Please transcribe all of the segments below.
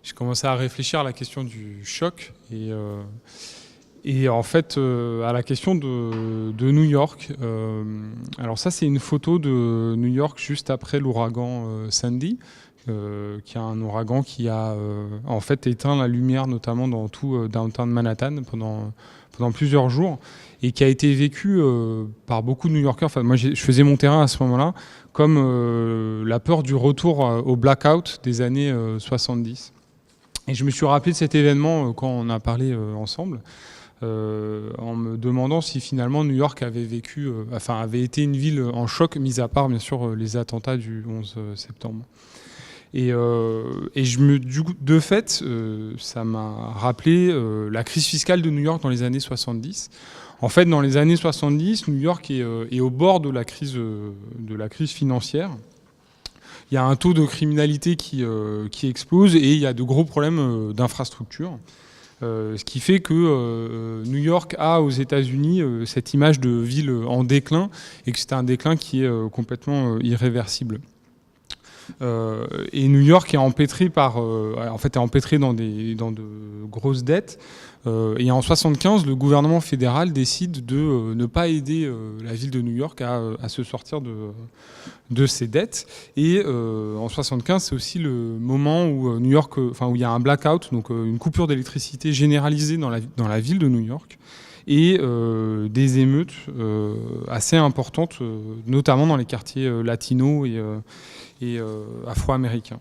j'ai commencé à réfléchir à la question du choc et en fait à la question de New York. Alors ça, c'est une photo de New York juste après l'ouragan Sandy, qui est un ouragan qui a en fait éteint la lumière notamment dans tout downtown Manhattan pendant plusieurs jours et qui a été vécu par beaucoup de New-Yorkers. Enfin, moi, je faisais mon terrain à ce moment-là comme la peur du retour au blackout des années 70. Et je me suis rappelé de cet événement quand on a parlé ensemble, en me demandant si finalement New York avait été une ville en choc, mis à part bien sûr les attentats du 11 septembre. Et de fait, ça m'a rappelé la crise fiscale de New York dans les années 70. En fait, dans les années 70, New York est au bord de la crise financière. Il y a un taux de criminalité qui explose et il y a de gros problèmes d'infrastructure. Ce qui fait que New York a aux États-Unis cette image de ville en déclin et que c'est un déclin qui est complètement irréversible. Et New York est empêtré dans de grosses dettes. Et en 1975, le gouvernement fédéral décide de ne pas aider la ville de New York à se sortir de ses dettes. Et en 1975, c'est aussi le moment où New York, où il y a un blackout, donc une coupure d'électricité généralisée dans la ville de New York. Et des émeutes assez importantes, notamment dans les quartiers latinos et afro-américains.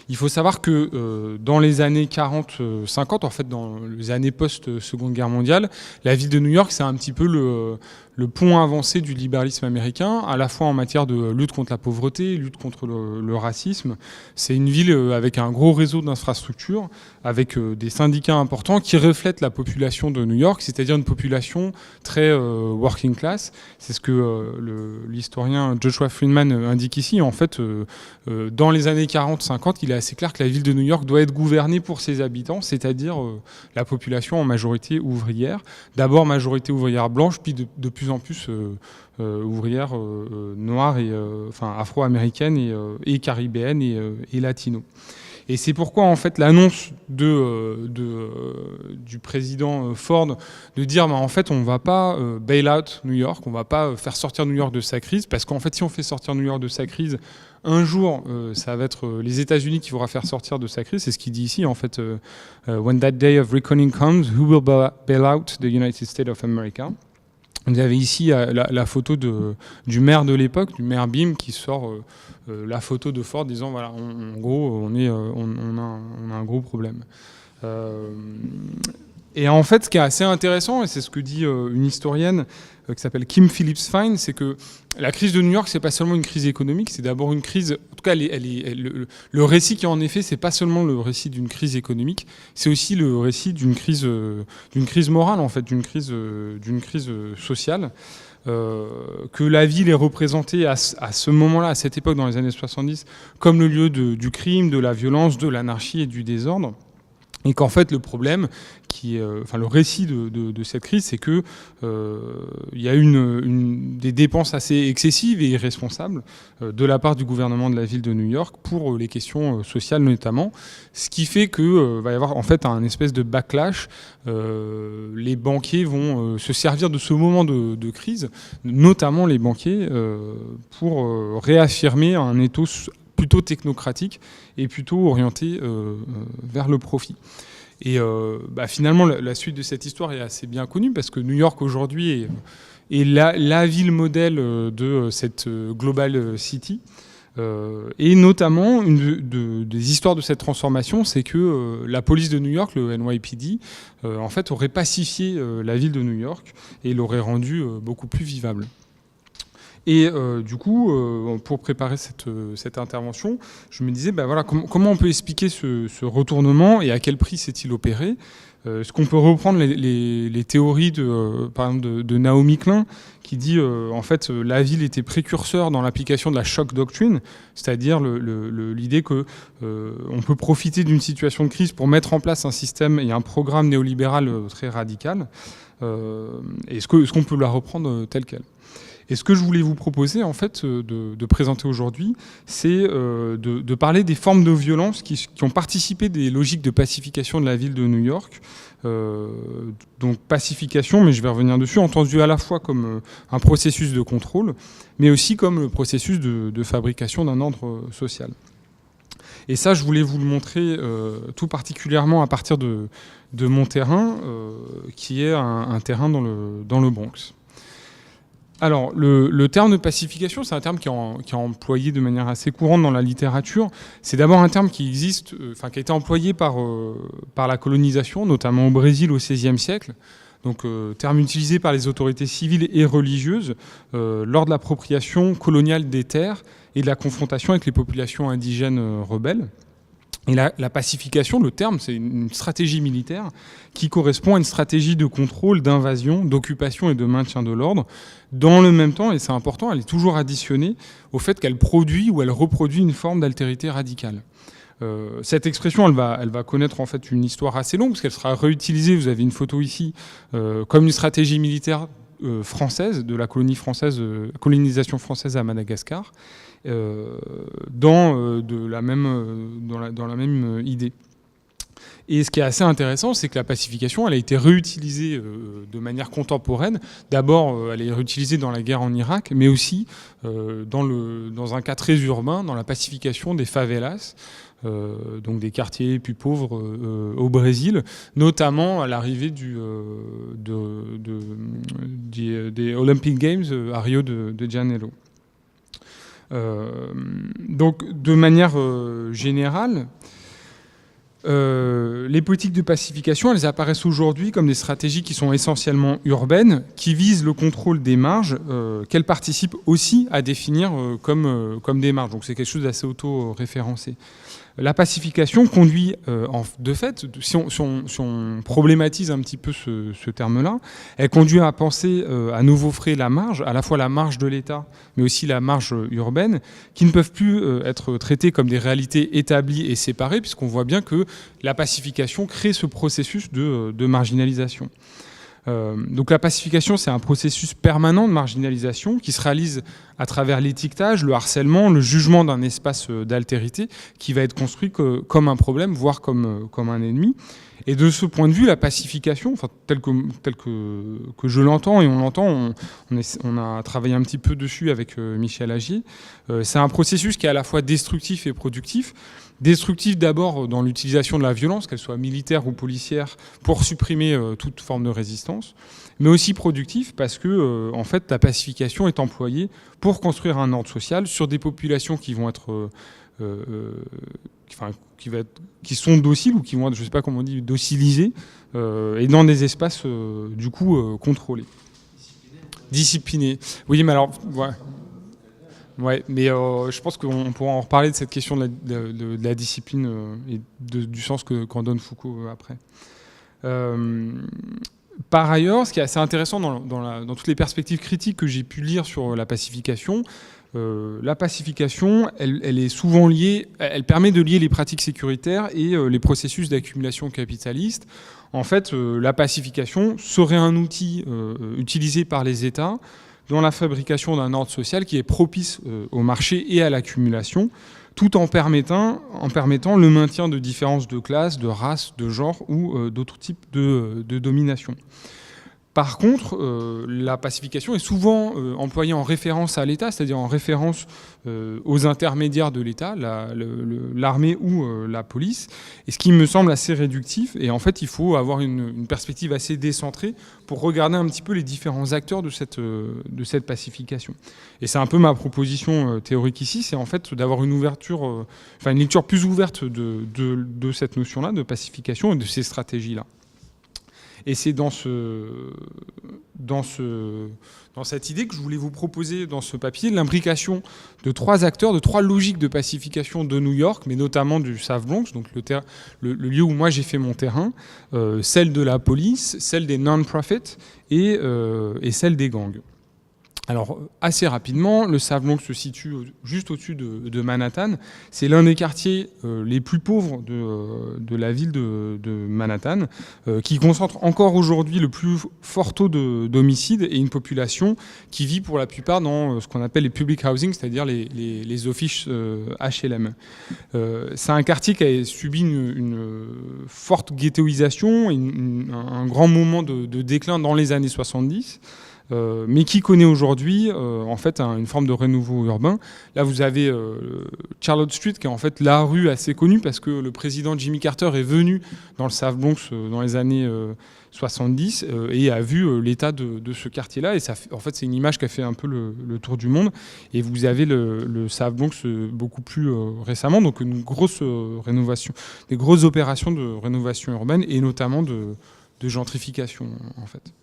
Il faut savoir que dans les années 40-50, en fait dans les années post-Seconde Guerre mondiale, la ville de New York, c'est un petit peu le pont avancé du libéralisme américain, à la fois en matière de lutte contre la pauvreté, lutte contre le racisme. C'est une ville avec un gros réseau d'infrastructures, avec des syndicats importants qui reflètent la population de New York, c'est-à-dire une population très working class. C'est ce que l'historien Joshua Friedman indique ici. En fait, dans les années 40-50, il est assez clair que la ville de New York doit être gouvernée pour ses habitants, c'est-à-dire la population en majorité ouvrière. D'abord majorité ouvrière blanche, puis de plus en plus ouvrières noires et afro-américaines et caribéennes et latino. Et c'est pourquoi en fait l'annonce du président Ford de dire en fait on ne va pas bail out New York, on ne va pas faire sortir New York de sa crise, parce qu'en fait si on fait sortir New York de sa crise, un jour ça va être les États-Unis qui vont faire sortir de sa crise. C'est ce qu'il dit ici en fait. When that day of reckoning comes, who will bail out the United States of America? Vous avez ici la photo du maire de l'époque, du maire Beam, qui sort la photo de Ford disant voilà, en gros, on a un gros problème. Et en fait, ce qui est assez intéressant, et c'est ce que dit une historienne qui s'appelle Kim Phillips-Fine, c'est que la crise de New York, c'est pas seulement une crise économique, c'est d'abord une crise. En tout cas, le récit qui en effet, c'est pas seulement le récit d'une crise économique, c'est aussi le récit d'une crise morale, en fait, d'une crise sociale. Que la ville est représentée à ce moment-là, à cette époque, dans les années 70, comme le lieu du crime, de la violence, de l'anarchie et du désordre. Et qu'en fait, le problème, le récit de cette crise, c'est que il y a des dépenses assez excessives et irresponsables de la part du gouvernement de la ville de New York pour les questions sociales notamment, ce qui fait que va y avoir en fait un espèce de backlash. Les banquiers vont se servir de ce moment de crise, notamment les banquiers, pour réaffirmer un ethos plutôt technocratique et plutôt orienté vers le profit. Et finalement, la suite de cette histoire est assez bien connue parce que New York aujourd'hui est la ville modèle de cette Global City. Et notamment, des histoires de cette transformation, c'est que la police de New York, le NYPD, en fait, aurait pacifié la ville de New York et l'aurait rendue beaucoup plus vivable. Et du coup, pour préparer cette intervention, je me disais, comment on peut expliquer ce retournement et à quel prix s'est-il opéré? Est-ce qu'on peut reprendre les théories par exemple de Naomi Klein, qui dit en fait la ville était précurseur dans l'application de la shock doctrine, c'est-à-dire l'idée que on peut profiter d'une situation de crise pour mettre en place un système et un programme néolibéral très radical. Est-ce qu'on peut la reprendre telle quelle? Et ce que je voulais vous proposer, en fait, de présenter aujourd'hui, c'est de parler des formes de violence qui ont participé des logiques de pacification de la ville de New York. Donc pacification, mais je vais revenir dessus, entendu à la fois comme un processus de contrôle, mais aussi comme le processus de fabrication d'un ordre social. Et ça, je voulais vous le montrer tout particulièrement à partir de mon terrain, qui est un terrain dans le Bronx. Alors, le terme de pacification, c'est un terme qui est employé de manière assez courante dans la littérature. C'est d'abord un terme qui existe, qui a été employé par la colonisation, notamment au Brésil au XVIe siècle. Donc, terme utilisé par les autorités civiles et religieuses lors de l'appropriation coloniale des terres et de la confrontation avec les populations indigènes rebelles. Et la pacification, le terme, c'est une stratégie militaire qui correspond à une stratégie de contrôle, d'invasion, d'occupation et de maintien de l'ordre. Dans le même temps, et c'est important, elle est toujours additionnée au fait qu'elle produit ou elle reproduit une forme d'altérité radicale. Cette expression, elle va connaître en fait une histoire assez longue, parce qu'elle sera réutilisée, vous avez une photo ici, comme une stratégie militaire française, de la colonisation française à Madagascar, dans la même idée. Et ce qui est assez intéressant, c'est que la pacification, elle a été réutilisée de manière contemporaine. D'abord, elle est réutilisée dans la guerre en Irak, mais aussi dans un cas très urbain, dans la pacification des favelas, donc des quartiers plus pauvres au Brésil, notamment à l'arrivée des Olympic Games à Rio de Janeiro. Donc, de manière générale, les politiques de pacification, elles apparaissent aujourd'hui comme des stratégies qui sont essentiellement urbaines, qui visent le contrôle des marges, qu'elles participent aussi à définir comme des marges. Donc c'est quelque chose d'assez auto-référencé. La pacification conduit, de fait, si on problématise un petit peu ce terme-là, elle conduit à penser à nouveau frais la marge, à la fois la marge de l'État, mais aussi la marge urbaine, qui ne peuvent plus être traitées comme des réalités établies et séparées, puisqu'on voit bien que la pacification crée ce processus de marginalisation. Donc la pacification, c'est un processus permanent de marginalisation qui se réalise à travers l'étiquetage, le harcèlement, le jugement d'un espace d'altérité qui va être construit comme un problème, voire comme un ennemi. Et de ce point de vue, la pacification, tel que je l'entends et on l'entend, on a travaillé un petit peu dessus avec Michel Agier, c'est un processus qui est à la fois destructif et productif. Destructif d'abord dans l'utilisation de la violence, qu'elle soit militaire ou policière, pour supprimer toute forme de résistance, mais aussi productif parce que en fait, la pacification est employée pour construire un ordre social sur des populations qui vont être qui sont dociles ou qui vont être, je sais pas comment on dit, docilisées, et dans des espaces du coup contrôlés. Disciplinés. Oui, mais alors, ouais. Ouais, mais je pense qu'on pourra en reparler de cette question de la discipline et du sens qu'en donne Foucault après. Par ailleurs, ce qui est assez intéressant dans toutes les perspectives critiques que j'ai pu lire sur la pacification, elle est souvent liée, elle permet de lier les pratiques sécuritaires et les processus d'accumulation capitaliste. En fait, la pacification serait un outil utilisé par les États dans la fabrication d'un ordre social qui est propice au marché et à l'accumulation, tout en permettant le maintien de différences de classe, de race, de genre ou d'autres types de domination. Par contre, la pacification est souvent employée en référence à l'État, c'est-à-dire en référence aux intermédiaires de l'État, l'armée ou la police, et ce qui me semble assez réductif. Et en fait, il faut avoir une perspective assez décentrée pour regarder un petit peu les différents acteurs de cette pacification. Et c'est un peu ma proposition théorique ici, c'est en fait d'avoir une lecture plus ouverte de cette notion-là, de pacification et de ces stratégies-là. Et c'est dans cette idée que je voulais vous proposer dans ce papier l'imbrication de trois acteurs, de trois logiques de pacification de New York, mais notamment du South Bronx, donc le lieu où moi j'ai fait mon terrain, celle de la police, celle des non-profits et celle des gangs. Alors, assez rapidement, le South Bronx se situe juste au-dessus de Manhattan. C'est l'un des quartiers les plus pauvres de la ville de Manhattan, qui concentre encore aujourd'hui le plus fort taux d'homicides et une population qui vit pour la plupart dans ce qu'on appelle les public housing, c'est-à-dire les offices HLM. C'est un quartier qui a subi une forte ghettoisation, un grand moment de déclin dans les années 70. Mais qui connaît aujourd'hui en fait une forme de renouveau urbain. Là, vous avez Charlotte Street, qui est en fait la rue assez connue parce que le président Jimmy Carter est venu dans le South Bronx dans les années 70 et a vu l'état de ce quartier-là. Et ça, en fait, c'est une image qui a fait un peu le tour du monde. Et vous avez le South Bronx beaucoup plus récemment, donc une grosse rénovation, des grosses opérations de rénovation urbaine et notamment de gentrification, en fait.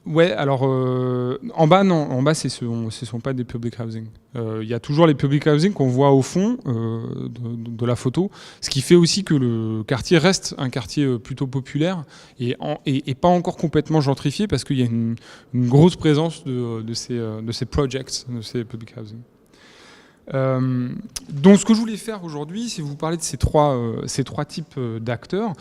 Ouais, alors en bas, non. En bas, ce sont pas des public housing. Il y a toujours les public housing qu'on voit au fond de la photo, ce qui fait aussi que le quartier reste un quartier plutôt populaire et pas encore complètement gentrifié parce qu'il y a une grosse présence de ces projects, de ces public housing. Donc ce que je voulais faire aujourd'hui, c'est vous parler de ces trois types d'acteurs.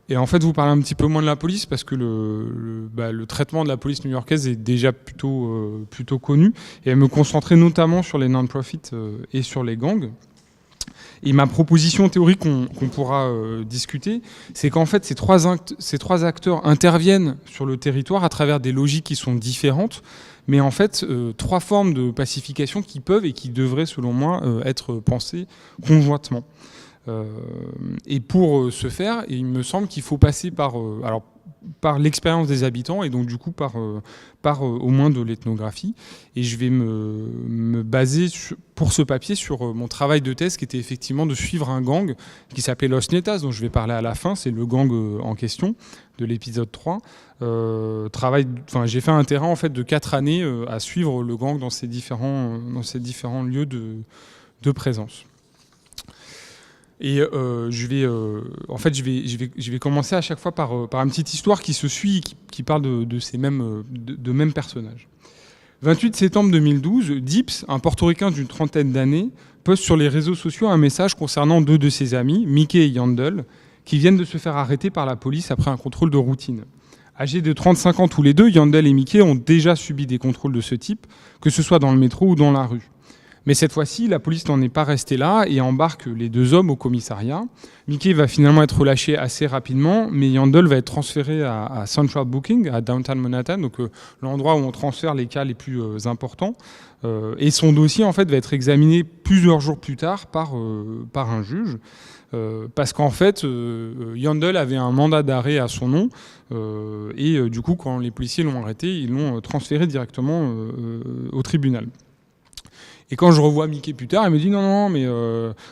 Et en fait, vous parlez un petit peu moins de la police parce que le traitement de la police new-yorkaise est déjà plutôt connu. Et me concentrer notamment sur les non-profits et sur les gangs. Et ma proposition théorique qu'on pourra discuter, c'est qu'en fait, ces trois acteurs interviennent sur le territoire à travers des logiques qui sont différentes, mais en fait, trois formes de pacification qui peuvent et qui devraient, selon moi, être pensées conjointement. Et pour ce faire, il me semble qu'il faut passer par l'expérience des habitants et donc du coup par au moins de l'ethnographie. Et je vais me baser pour ce papier sur mon travail de thèse qui était effectivement de suivre un gang qui s'appelait Los Netas, dont je vais parler à la fin, c'est le gang en question de l'épisode 3. J'ai fait un terrain en fait de 4 années à suivre le gang dans ces différents lieux de présence. Et je vais commencer à chaque fois par une petite histoire qui se suit, qui parle de ces mêmes personnages. 28 septembre 2012, Dips, un portoricain d'une trentaine d'années, poste sur les réseaux sociaux un message concernant deux de ses amis, Mickey et Yandel, qui viennent de se faire arrêter par la police après un contrôle de routine. Âgés de 35 ans tous les deux, Yandel et Mickey ont déjà subi des contrôles de ce type, que ce soit dans le métro ou dans la rue. Mais cette fois-ci, la police n'en est pas restée là et embarque les deux hommes au commissariat. Mickey va finalement être relâché assez rapidement, mais Yandel va être transféré à Central Booking, à Downtown Manhattan, donc l'endroit où on transfère les cas les plus importants. Et son dossier, en fait, va être examiné plusieurs jours plus tard par un juge. Parce qu'en fait, Yandel avait un mandat d'arrêt à son nom et du coup, quand les policiers l'ont arrêté, ils l'ont transféré directement au tribunal. Et quand je revois Mickey plus tard, il me dit non, mais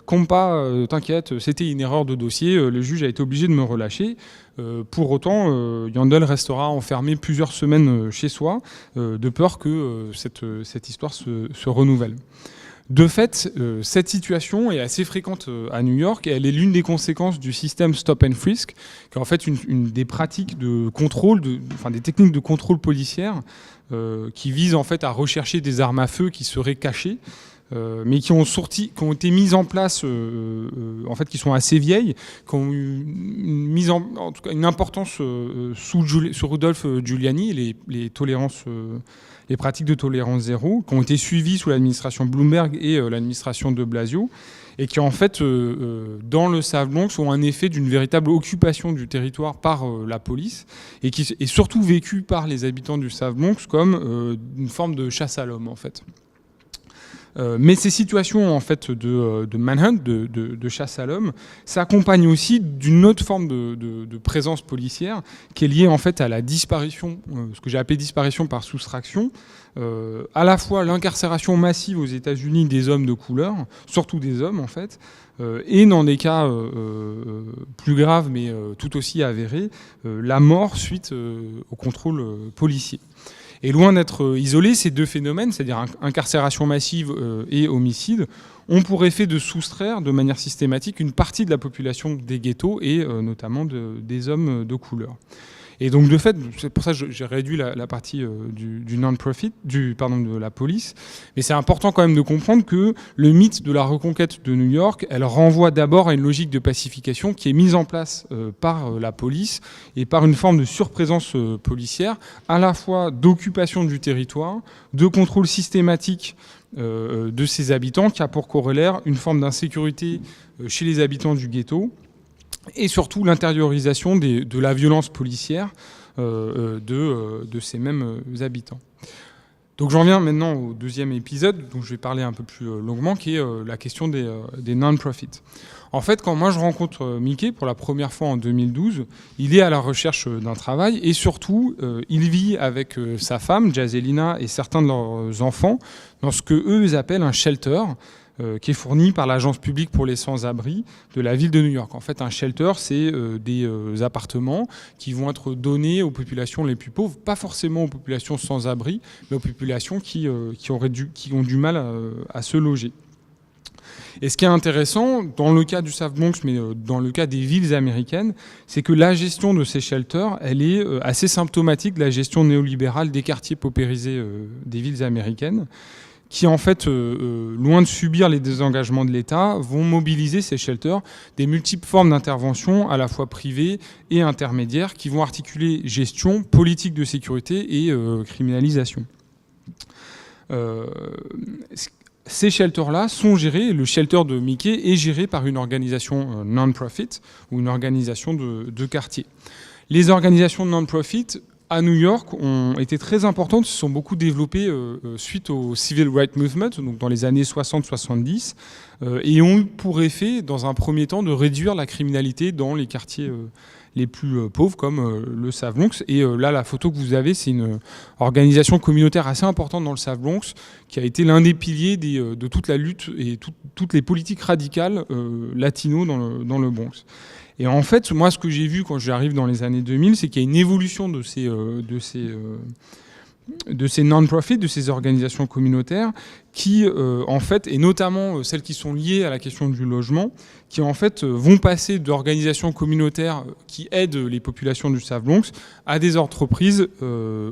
compas, t'inquiète, c'était une erreur de dossier, le juge a été obligé de me relâcher. Pour autant, Yandel restera enfermé plusieurs semaines chez soi, de peur que cette histoire se renouvelle. De fait, cette situation est assez fréquente à New York et elle est l'une des conséquences du système stop and frisk, qui est en fait une des pratiques de contrôle, des techniques de contrôle policière qui visent en fait à rechercher des armes à feu qui seraient cachées, mais qui ont été mises en place, en fait, qui sont assez vieilles, qui ont eu en tout cas une importance sous Rudolph Giuliani, les pratiques de tolérance zéro, qui ont été suivies sous l'administration Bloomberg et l'administration de Blasio, et qui en fait, dans le South Bronx, ont un effet d'une véritable occupation du territoire par la police, et qui est surtout vécu par les habitants du South Bronx comme une forme de chasse à l'homme, en fait. Mais ces situations en fait de manhunt, de chasse à l'homme, s'accompagnent aussi d'une autre forme de présence policière qui est liée en fait à la disparition, ce que j'ai appelé disparition par soustraction, à la fois l'incarcération massive aux États-Unis des hommes de couleur, surtout des hommes en fait, et dans des cas plus graves mais tout aussi avérés, la mort suite au contrôle policier. Et loin d'être isolés, ces deux phénomènes, c'est-à-dire incarcération massive et homicide, ont pour effet de soustraire de manière systématique une partie de la population des ghettos et notamment des hommes de couleur. Et donc de fait, c'est pour ça que j'ai réduit la partie du non-profit, de la police. Mais c'est important quand même de comprendre que le mythe de la reconquête de New York, elle renvoie d'abord à une logique de pacification qui est mise en place par la police et par une forme de surprésence policière, à la fois d'occupation du territoire, de contrôle systématique de ses habitants, qui a pour corollaire une forme d'insécurité chez les habitants du ghetto, et surtout l'intériorisation de la violence policière de ces mêmes habitants. Donc j'en viens maintenant au deuxième épisode, dont je vais parler un peu plus longuement, qui est la question des non-profits. En fait, quand moi je rencontre Mickey pour la première fois en 2012, il est à la recherche d'un travail et surtout, il vit avec sa femme, Jazelina, et certains de leurs enfants dans ce qu'eux appellent un shelter, qui est fourni par l'Agence publique pour les sans-abri de la ville de New York. En fait, un shelter, c'est des appartements qui vont être donnés aux populations les plus pauvres, pas forcément aux populations sans-abri, mais aux populations qui ont du mal à se loger. Et ce qui est intéressant, dans le cas du South Bronx, mais dans le cas des villes américaines, c'est que la gestion de ces shelters, elle est assez symptomatique de la gestion néolibérale des quartiers paupérisés des villes américaines, qui en fait, loin de subir les désengagements de l'État, vont mobiliser ces shelters des multiples formes d'intervention, à la fois privées et intermédiaires, qui vont articuler gestion, politique de sécurité et criminalisation. Ces shelters-là sont gérés, le shelter de Mickey est géré par une organisation non-profit ou une organisation de quartier. Les organisations non-profit à New York ont été très importantes, se sont beaucoup développées suite au Civil Rights Movement, donc dans les années 60-70, et ont eu pour effet, dans un premier temps, de réduire la criminalité dans les quartiers les plus pauvres, comme le South Bronx. Et là, la photo que vous avez, c'est une organisation communautaire assez importante dans le South Bronx, qui a été l'un des piliers de toute la lutte et toutes les politiques radicales latino dans le Bronx. Et en fait, moi, ce que j'ai vu quand j'arrive dans les années 2000, c'est qu'il y a une évolution de ces non-profits, de ces organisations communautaires, qui, en fait, et notamment celles qui sont liées à la question du logement, qui, en fait, vont passer d'organisations communautaires qui aident les populations du South Bronx à des entreprises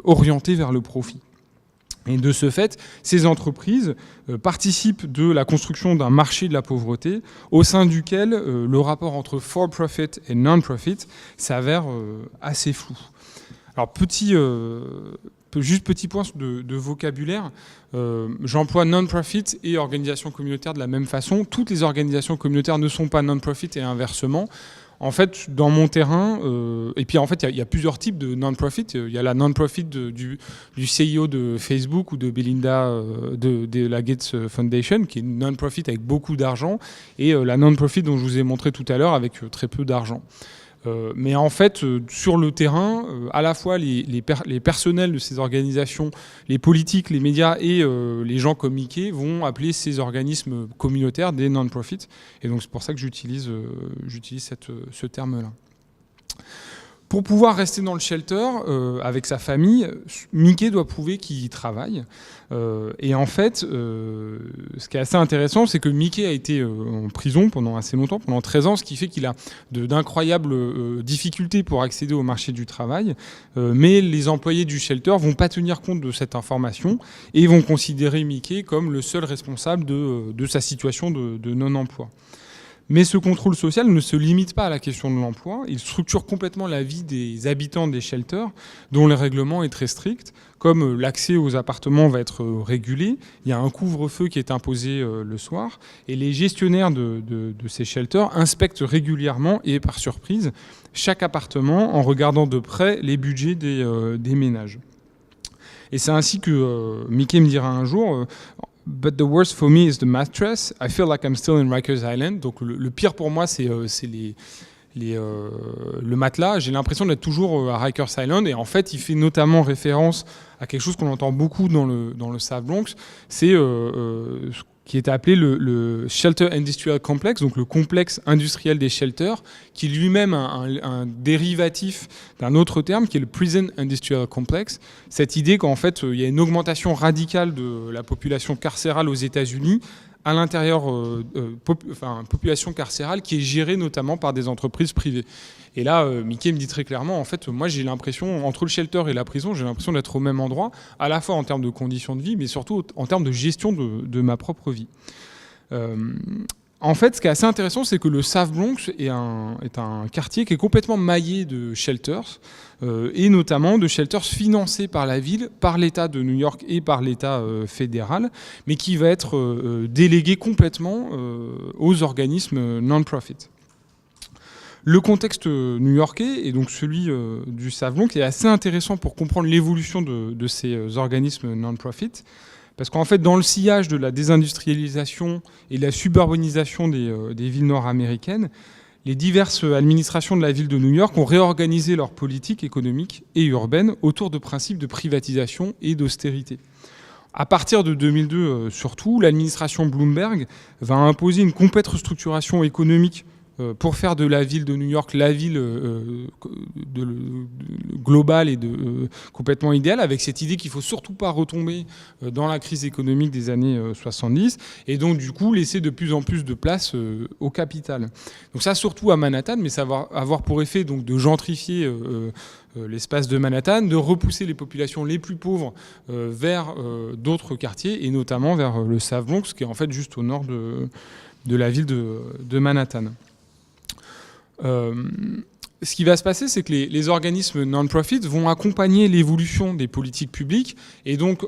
orientées vers le profit. Et de ce fait, ces entreprises participent de la construction d'un marché de la pauvreté au sein duquel le rapport entre for-profit et non-profit s'avère assez flou. Alors, juste petit point de vocabulaire, j'emploie non-profit et organisation communautaire de la même façon. Toutes les organisations communautaires ne sont pas non-profit et inversement. En fait, dans mon terrain, et puis en fait, il y a plusieurs types de non-profit. Il y a la non-profit du CEO de Facebook ou de Belinda de la Gates Foundation, qui est une non-profit avec beaucoup d'argent, et la non-profit dont je vous ai montré tout à l'heure avec très peu d'argent. Mais en fait, sur le terrain, à la fois les personnels de ces organisations, les politiques, les médias et les gens comme Mickey vont appeler ces organismes communautaires des non-profits. Et donc c'est pour ça que j'utilise ce terme-là. Pour pouvoir rester dans le shelter avec sa famille, Mickey doit prouver qu'il y travaille. Et en fait, ce qui est assez intéressant, c'est que Mickey a été en prison pendant assez longtemps, pendant 13 ans, ce qui fait qu'il a d'incroyables difficultés pour accéder au marché du travail. Mais les employés du shelter vont pas tenir compte de cette information et vont considérer Mickey comme le seul responsable de sa situation de non-emploi. Mais ce contrôle social ne se limite pas à la question de l'emploi. Il structure complètement la vie des habitants des shelters, dont le règlement est très strict. Comme l'accès aux appartements va être régulé, il y a un couvre-feu qui est imposé le soir. Et les gestionnaires de ces shelters inspectent régulièrement et par surprise chaque appartement en regardant de près les budgets des ménages. Et c'est ainsi que Mickey me dira un jour... But the worst for me is the mattress. I feel like I'm still in Rikers Island. Donc le pire pour moi, c'est le matelas. J'ai l'impression d'être toujours à Rikers Island. Et en fait, il fait notamment référence à quelque chose qu'on entend beaucoup dans le South Bronx. C'est ce qui est appelé le Shelter Industrial Complex, donc le complexe industriel des shelters, qui est lui-même un dérivatif d'un autre terme, qui est le Prison Industrial Complex. Cette idée qu'en fait, il y a une augmentation radicale de la population carcérale aux États-Unis à l'intérieur, population carcérale qui est gérée notamment par des entreprises privées. Et là, Mickey me dit très clairement, en fait, moi j'ai l'impression, entre le shelter et la prison, j'ai l'impression d'être au même endroit, à la fois en termes de conditions de vie, mais surtout en termes de gestion de ma propre vie. En fait, ce qui est assez intéressant, c'est que le South Bronx est un quartier qui est complètement maillé de shelters, et notamment de shelters financés par la ville, par l'État de New York et par l'État fédéral, mais qui va être délégué complètement aux organismes non-profit. Le contexte new-yorkais, et donc celui du South Bronx, est assez intéressant pour comprendre l'évolution de ces organismes non-profit. Parce qu'en fait, dans le sillage de la désindustrialisation et de la suburbanisation des villes nord-américaines, les diverses administrations de la ville de New York ont réorganisé leur politique économique et urbaine autour de principes de privatisation et d'austérité. À partir de 2002, surtout, l'administration Bloomberg va imposer une complète restructuration économique pour faire de la ville de New York la ville globale et complètement idéale, avec cette idée qu'il ne faut surtout pas retomber dans la crise économique des années 70, et donc du coup laisser de plus en plus de place au capital. Donc ça surtout à Manhattan, mais ça va avoir pour effet donc, de gentrifier l'espace de Manhattan, de repousser les populations les plus pauvres vers d'autres quartiers, et notamment vers le South Bronx, qui est en fait juste au nord de la ville de Manhattan. Ce qui va se passer, c'est que les organismes non-profit vont accompagner l'évolution des politiques publiques, et donc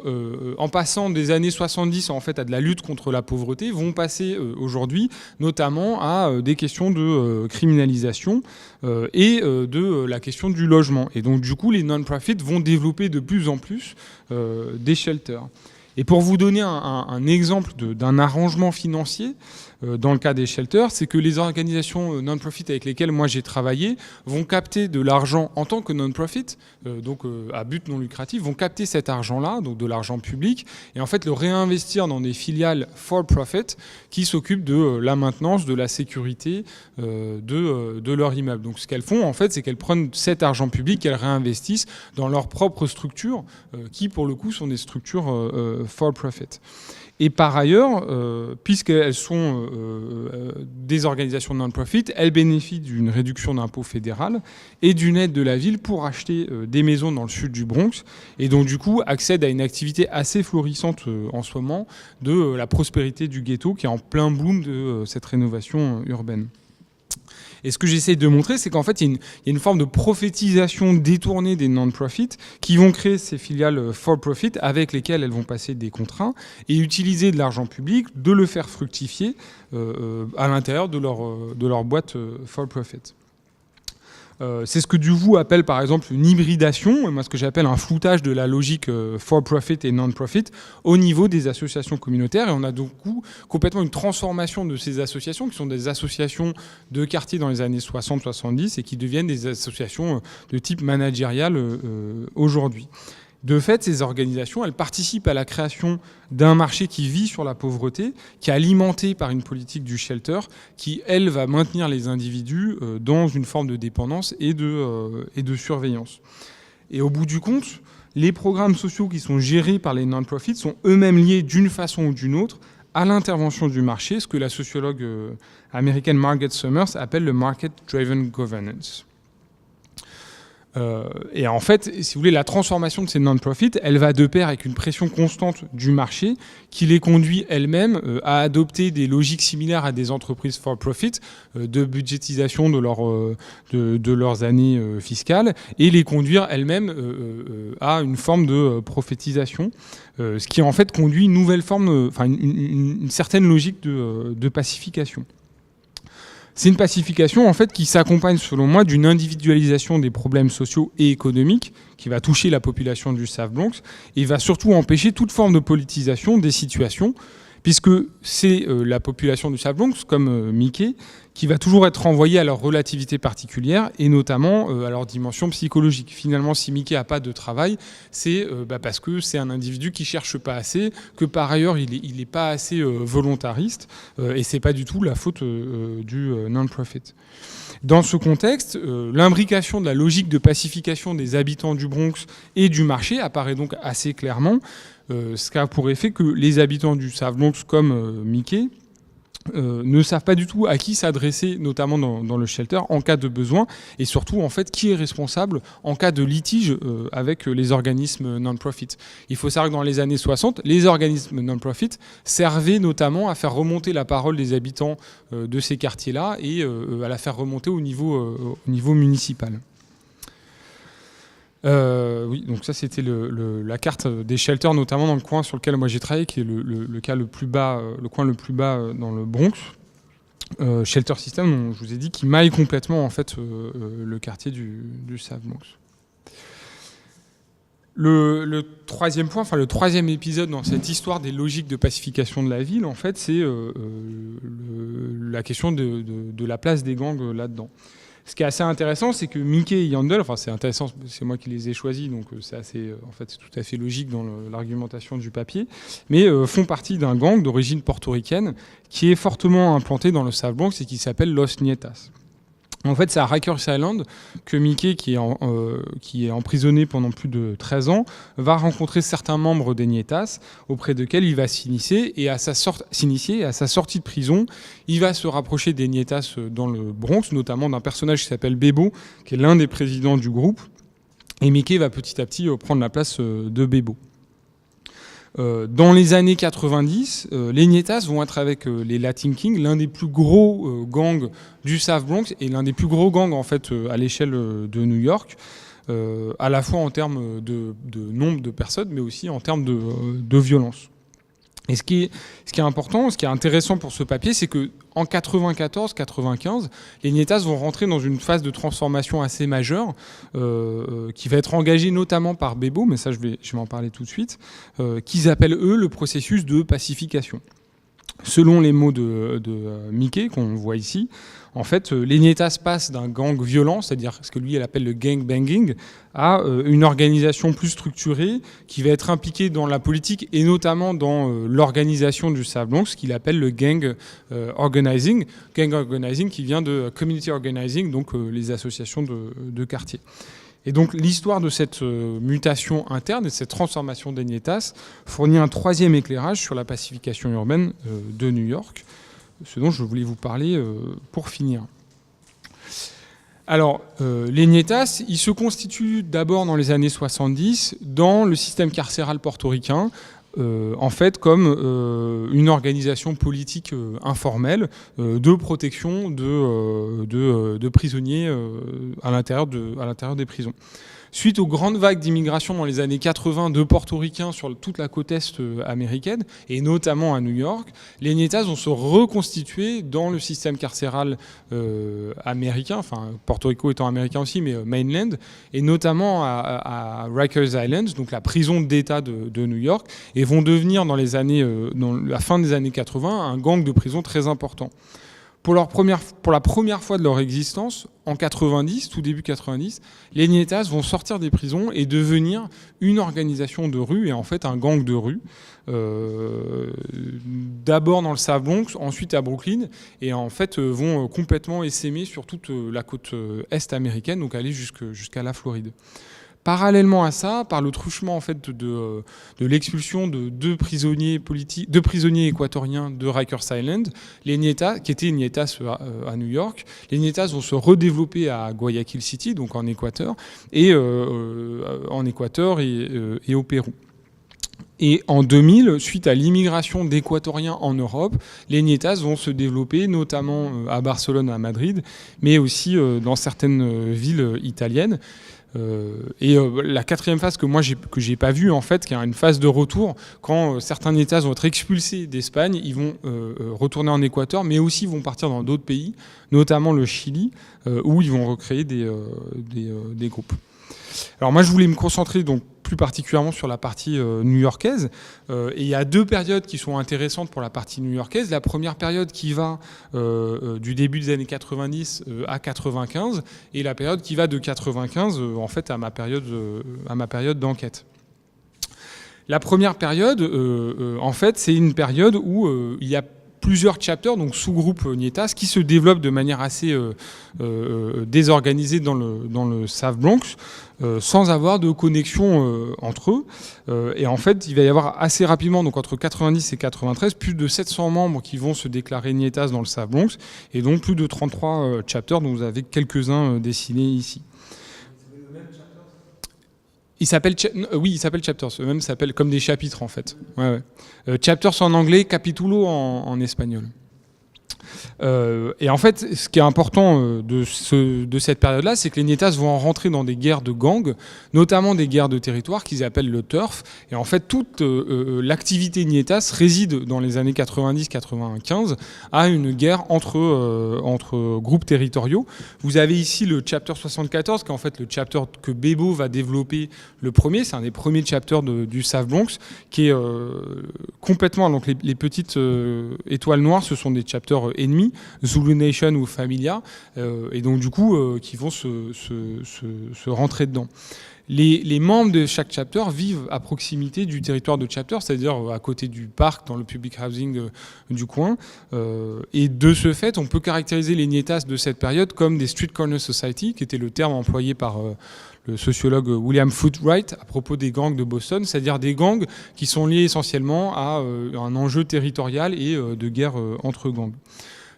en passant des années 70 en fait à de la lutte contre la pauvreté, vont passer aujourd'hui notamment à des questions de criminalisation et de la question du logement. Et donc du coup, les non-profit vont développer de plus en plus des shelters. Et pour vous donner un exemple d'un arrangement financier, dans le cas des shelters, c'est que les organisations non-profit avec lesquelles moi j'ai travaillé vont capter de l'argent en tant que non-profit, donc à but non lucratif, vont capter cet argent-là, donc de l'argent public, et en fait le réinvestir dans des filiales for-profit qui s'occupent de la maintenance, de la sécurité de leur immeuble. Donc ce qu'elles font en fait, c'est qu'elles prennent cet argent public, qu'elles réinvestissent dans leurs propres structures, qui pour le coup sont des structures for-profit. Et par ailleurs, puisqu'elles sont des organisations non-profit, elles bénéficient d'une réduction d'impôt fédéral et d'une aide de la ville pour acheter des maisons dans le sud du Bronx, et donc du coup accèdent à une activité assez florissante en ce moment de la prospérité du ghetto qui est en plein boom de cette rénovation urbaine. Et ce que j'essaie de montrer, c'est qu'en fait, il y a une forme de prophétisation détournée des non-profit qui vont créer ces filiales for-profit avec lesquelles elles vont passer des contrats et utiliser de l'argent public, de le faire fructifier à l'intérieur de leur boîte for-profit. C'est ce que Duvaux appelle par exemple une hybridation, et moi ce que j'appelle un floutage de la logique for-profit et non-profit au niveau des associations communautaires. Et on a donc complètement une transformation de ces associations qui sont des associations de quartier dans les années 60-70 et qui deviennent des associations de type managérial aujourd'hui. De fait, ces organisations, elles participent à la création d'un marché qui vit sur la pauvreté, qui est alimenté par une politique du shelter, qui, elle, va maintenir les individus dans une forme de dépendance et de surveillance. Et au bout du compte, les programmes sociaux qui sont gérés par les non-profits sont eux-mêmes liés d'une façon ou d'une autre à l'intervention du marché, ce que la sociologue américaine Margaret Summers appelle le market-driven governance. Et en fait, si vous voulez, la transformation de ces non-profits, elle va de pair avec une pression constante du marché qui les conduit elles-mêmes à adopter des logiques similaires à des entreprises for-profit de budgétisation de leurs années fiscales et les conduire elles-mêmes à une forme de prophétisation, ce qui en fait conduit une nouvelle forme, une certaine logique de pacification. C'est une pacification en fait qui s'accompagne selon moi d'une individualisation des problèmes sociaux et économiques qui va toucher la population du South Bronx et va surtout empêcher toute forme de politisation des situations puisque c'est la population du South Bronx, comme Mickey, qui va toujours être renvoyé à leur relativité particulière et notamment à leur dimension psychologique. Finalement, si Mickey n'a pas de travail, c'est parce que c'est un individu qui cherche pas assez, que par ailleurs il est pas assez volontariste, et c'est pas du tout la faute du non-profit. Dans ce contexte, l'imbrication de la logique de pacification des habitants du Bronx et du marché apparaît donc assez clairement, ce qui a pour effet que les habitants du South Bronx, comme Mickey, ne savent pas du tout à qui s'adresser, notamment dans le shelter, en cas de besoin, et surtout, en fait, qui est responsable en cas de litige avec les organismes non-profit. Il faut savoir que dans les années 60, les organismes non-profit servaient notamment à faire remonter la parole des habitants de ces quartiers-là et à la faire remonter au niveau municipal. Oui, donc ça c'était la carte des shelters, notamment dans le coin sur lequel moi j'ai travaillé, qui est le coin le plus bas dans le Bronx. Shelter System, dont je vous ai dit, qui maille complètement en fait le quartier du South Bronx. Le troisième point, enfin le troisième épisode dans cette histoire des logiques de pacification de la ville, en fait, c'est la question de la place des gangs là-dedans. Ce qui est assez intéressant, c'est que Mickey et Yandel, enfin c'est intéressant, c'est moi qui les ai choisis, donc c'est assez, en fait, c'est tout à fait logique dans l'argumentation du papier, mais font partie d'un gang d'origine portoricaine qui est fortement implanté dans le South Bronx et qui s'appelle Los Nietas. En fait, c'est à Rikers Island que Mickey, qui est emprisonné pendant plus de 13 ans, va rencontrer certains membres des Nietas, auprès desquels il va s'initier, et à sa sortie de prison, il va se rapprocher des Nietas dans le Bronx, notamment d'un personnage qui s'appelle Bebo, qui est l'un des présidents du groupe, et Mickey va petit à petit prendre la place de Bebo. Dans les années 90, les Nietas vont être avec les Latin Kings, l'un des plus gros gangs du South Bronx et l'un des plus gros gangs en fait à l'échelle de New York, à la fois en termes de nombre de personnes, mais aussi en termes de violence. Et ce qui est important, ce qui est intéressant pour ce papier, c'est que en 94-95, les Nietas vont rentrer dans une phase de transformation assez majeure, qui va être engagée notamment par Bebo, mais ça je vais en parler tout de suite, qu'ils appellent eux le processus de pacification. Selon les mots de Mickey, qu'on voit ici, en fait, les Nietas passent d'un gang violent, c'est-à-dire ce que lui il appelle le gang banging, à une organisation plus structurée qui va être impliquée dans la politique et notamment dans l'organisation du South Bronx, qu'il appelle le gang organizing. Gang organizing qui vient de community organizing, donc les associations de quartier. Et donc l'histoire de cette mutation interne et de cette transformation des Nietas fournit un troisième éclairage sur la pacification urbaine de New York, ce dont je voulais vous parler pour finir. Alors, les Nietas, ils se constituent d'abord dans les années 70 dans le système carcéral portoricain, en fait comme une organisation politique informelle de protection de prisonniers à l'intérieur des prisons. Suite aux grandes vagues d'immigration dans les années 80 de portoricains sur toute la côte est américaine, et notamment à New York, les Nietas vont se reconstituer dans le système carcéral américain, enfin Porto Rico étant américain aussi, mais mainland, et notamment à Rikers Island, donc la prison d'État de New York, et vont devenir dans la fin des années 80 un gang de prison très important. Pour la première fois de leur existence, en 90, tout début 90, les Nietas vont sortir des prisons et devenir une organisation de rue et en fait un gang de rue. D'abord dans le South Bronx, ensuite à Brooklyn, et en fait vont complètement essaimer sur toute la côte est américaine, donc aller jusqu'à la Floride. Parallèlement à ça, par le truchement en fait de l'expulsion de deux prisonniers équatoriens de Rikers Island, les Nietas, qui étaient Nietas à New York, les Nietas vont se redévelopper à Guayaquil City, donc en Équateur, et au Pérou. Et en 2000, suite à l'immigration d'Équatoriens en Europe, les Nietas vont se développer, notamment à Barcelone, à Madrid, mais aussi dans certaines villes italiennes. La quatrième phase que j'ai pas vue en fait, qui est une phase de retour, quand certains Nietas vont être expulsés d'Espagne, ils vont retourner en Équateur, mais aussi vont partir dans d'autres pays, notamment le Chili, où ils vont recréer des groupes. Alors moi je voulais me concentrer donc plus particulièrement sur la partie new-yorkaise. Et il y a 2 périodes qui sont intéressantes pour la partie new-yorkaise. La première période qui va du début des années 90 à 95, et la période qui va de 95 en fait à ma période d'enquête. La première période, en fait, c'est une période où il y a plusieurs chapters, donc sous-groupes Nietas, qui se développent de manière assez désorganisée dans le South Bronx, sans avoir de connexion entre eux. Et en fait, il va y avoir assez rapidement, donc entre 90 et 93, plus de 700 membres qui vont se déclarer Nietas dans le South Bronx, et donc plus de 33 chapters, dont vous avez quelques-uns dessinés ici. Il s'appelle Chapters. Eux-mêmes s'appellent comme des chapitres en fait. Ouais. Chapters en anglais, capitulo en espagnol. Et en fait, ce qui est important de cette période-là, c'est que les Nietas vont rentrer dans des guerres de gangs, notamment des guerres de territoire qu'ils appellent le turf. Et en fait, toute l'activité Nietas réside dans les années 90-95 à une guerre entre groupes territoriaux. Vous avez ici le chapter 74, qui est en fait le chapter que Bebo va développer le premier. C'est un des premiers chapters du South Bronx, qui est complètement... Donc les petites étoiles noires, ce sont des chapters ennemis, Zulu Nation ou Familia, et donc du coup qui vont se rentrer dedans. Les membres de chaque chapter vivent à proximité du territoire de chapter, c'est-à-dire à côté du parc, dans le public housing du coin. Et de ce fait, on peut caractériser les Nietas de cette période comme des street corner society, qui était le terme employé par le sociologue William Footwright à propos des gangs de Boston, c'est-à-dire des gangs qui sont liés essentiellement à un enjeu territorial et de guerre entre gangs.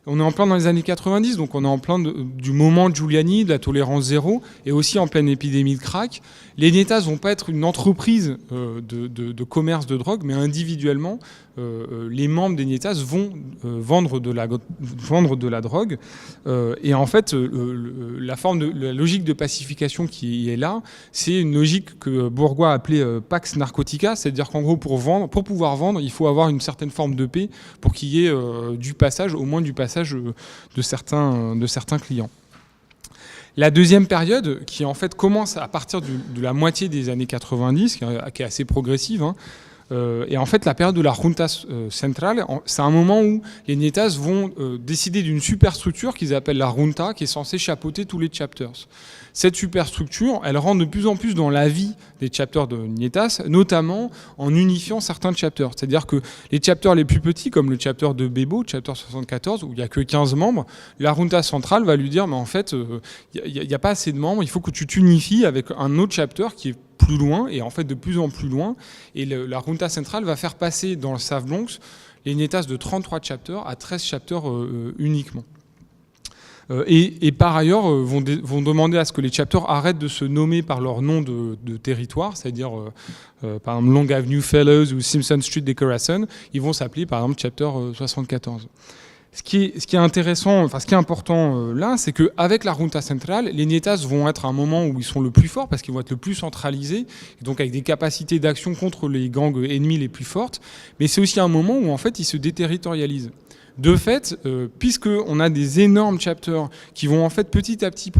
On est en plein dans les années 90, donc on est en plein du moment Giuliani, de la tolérance zéro, et aussi en pleine épidémie de crack. Les Nietas vont pas être une entreprise de commerce de drogue, mais individuellement, les membres des Nietas vont vendre de la drogue. Et en fait, la logique de pacification qui est là, c'est une logique que Bourgois appelait Pax Narcotica, c'est-à-dire qu'en gros, pour pouvoir vendre, il faut avoir une certaine forme de paix pour qu'il y ait du passage, au moins du passage de certains clients. La deuxième période, qui en fait commence à partir de la moitié des années 90, qui est assez progressive, et en fait la période de la Junta centrale, c'est un moment où les Nietas vont décider d'une superstructure qu'ils appellent la Junta, qui est censée chapeauter tous les chapters. Cette superstructure, elle rentre de plus en plus dans la vie des chapters de Nietas, notamment en unifiant certains chapters. C'est-à-dire que les chapters les plus petits, comme le chapter de Bebo, chapter 74, où il n'y a que 15 membres, la Junta centrale va lui dire, mais en fait, il n'y a pas assez de membres, il faut que tu t'unifies avec un autre chapter qui est plus loin, et en fait de plus en plus loin. Et la Junta centrale va faire passer dans le South Bronx les Nietas de 33 chapters à 13 chapters uniquement. Et par ailleurs vont demander à ce que les chapters arrêtent de se nommer par leur nom de territoire, c'est-à-dire par exemple Long Avenue Fellows ou Simpson Street Decoration, ils vont s'appeler par exemple chapter 74. Ce qui est intéressant, enfin ce qui est important là, c'est qu'avec la Junta centrale, les Nietas vont être à un moment où ils sont le plus forts parce qu'ils vont être le plus centralisés, et donc avec des capacités d'action contre les gangs ennemis les plus fortes, mais c'est aussi un moment où en fait ils se déterritorialisent. De fait, puisqu'on a des énormes chapters qui vont en fait petit à petit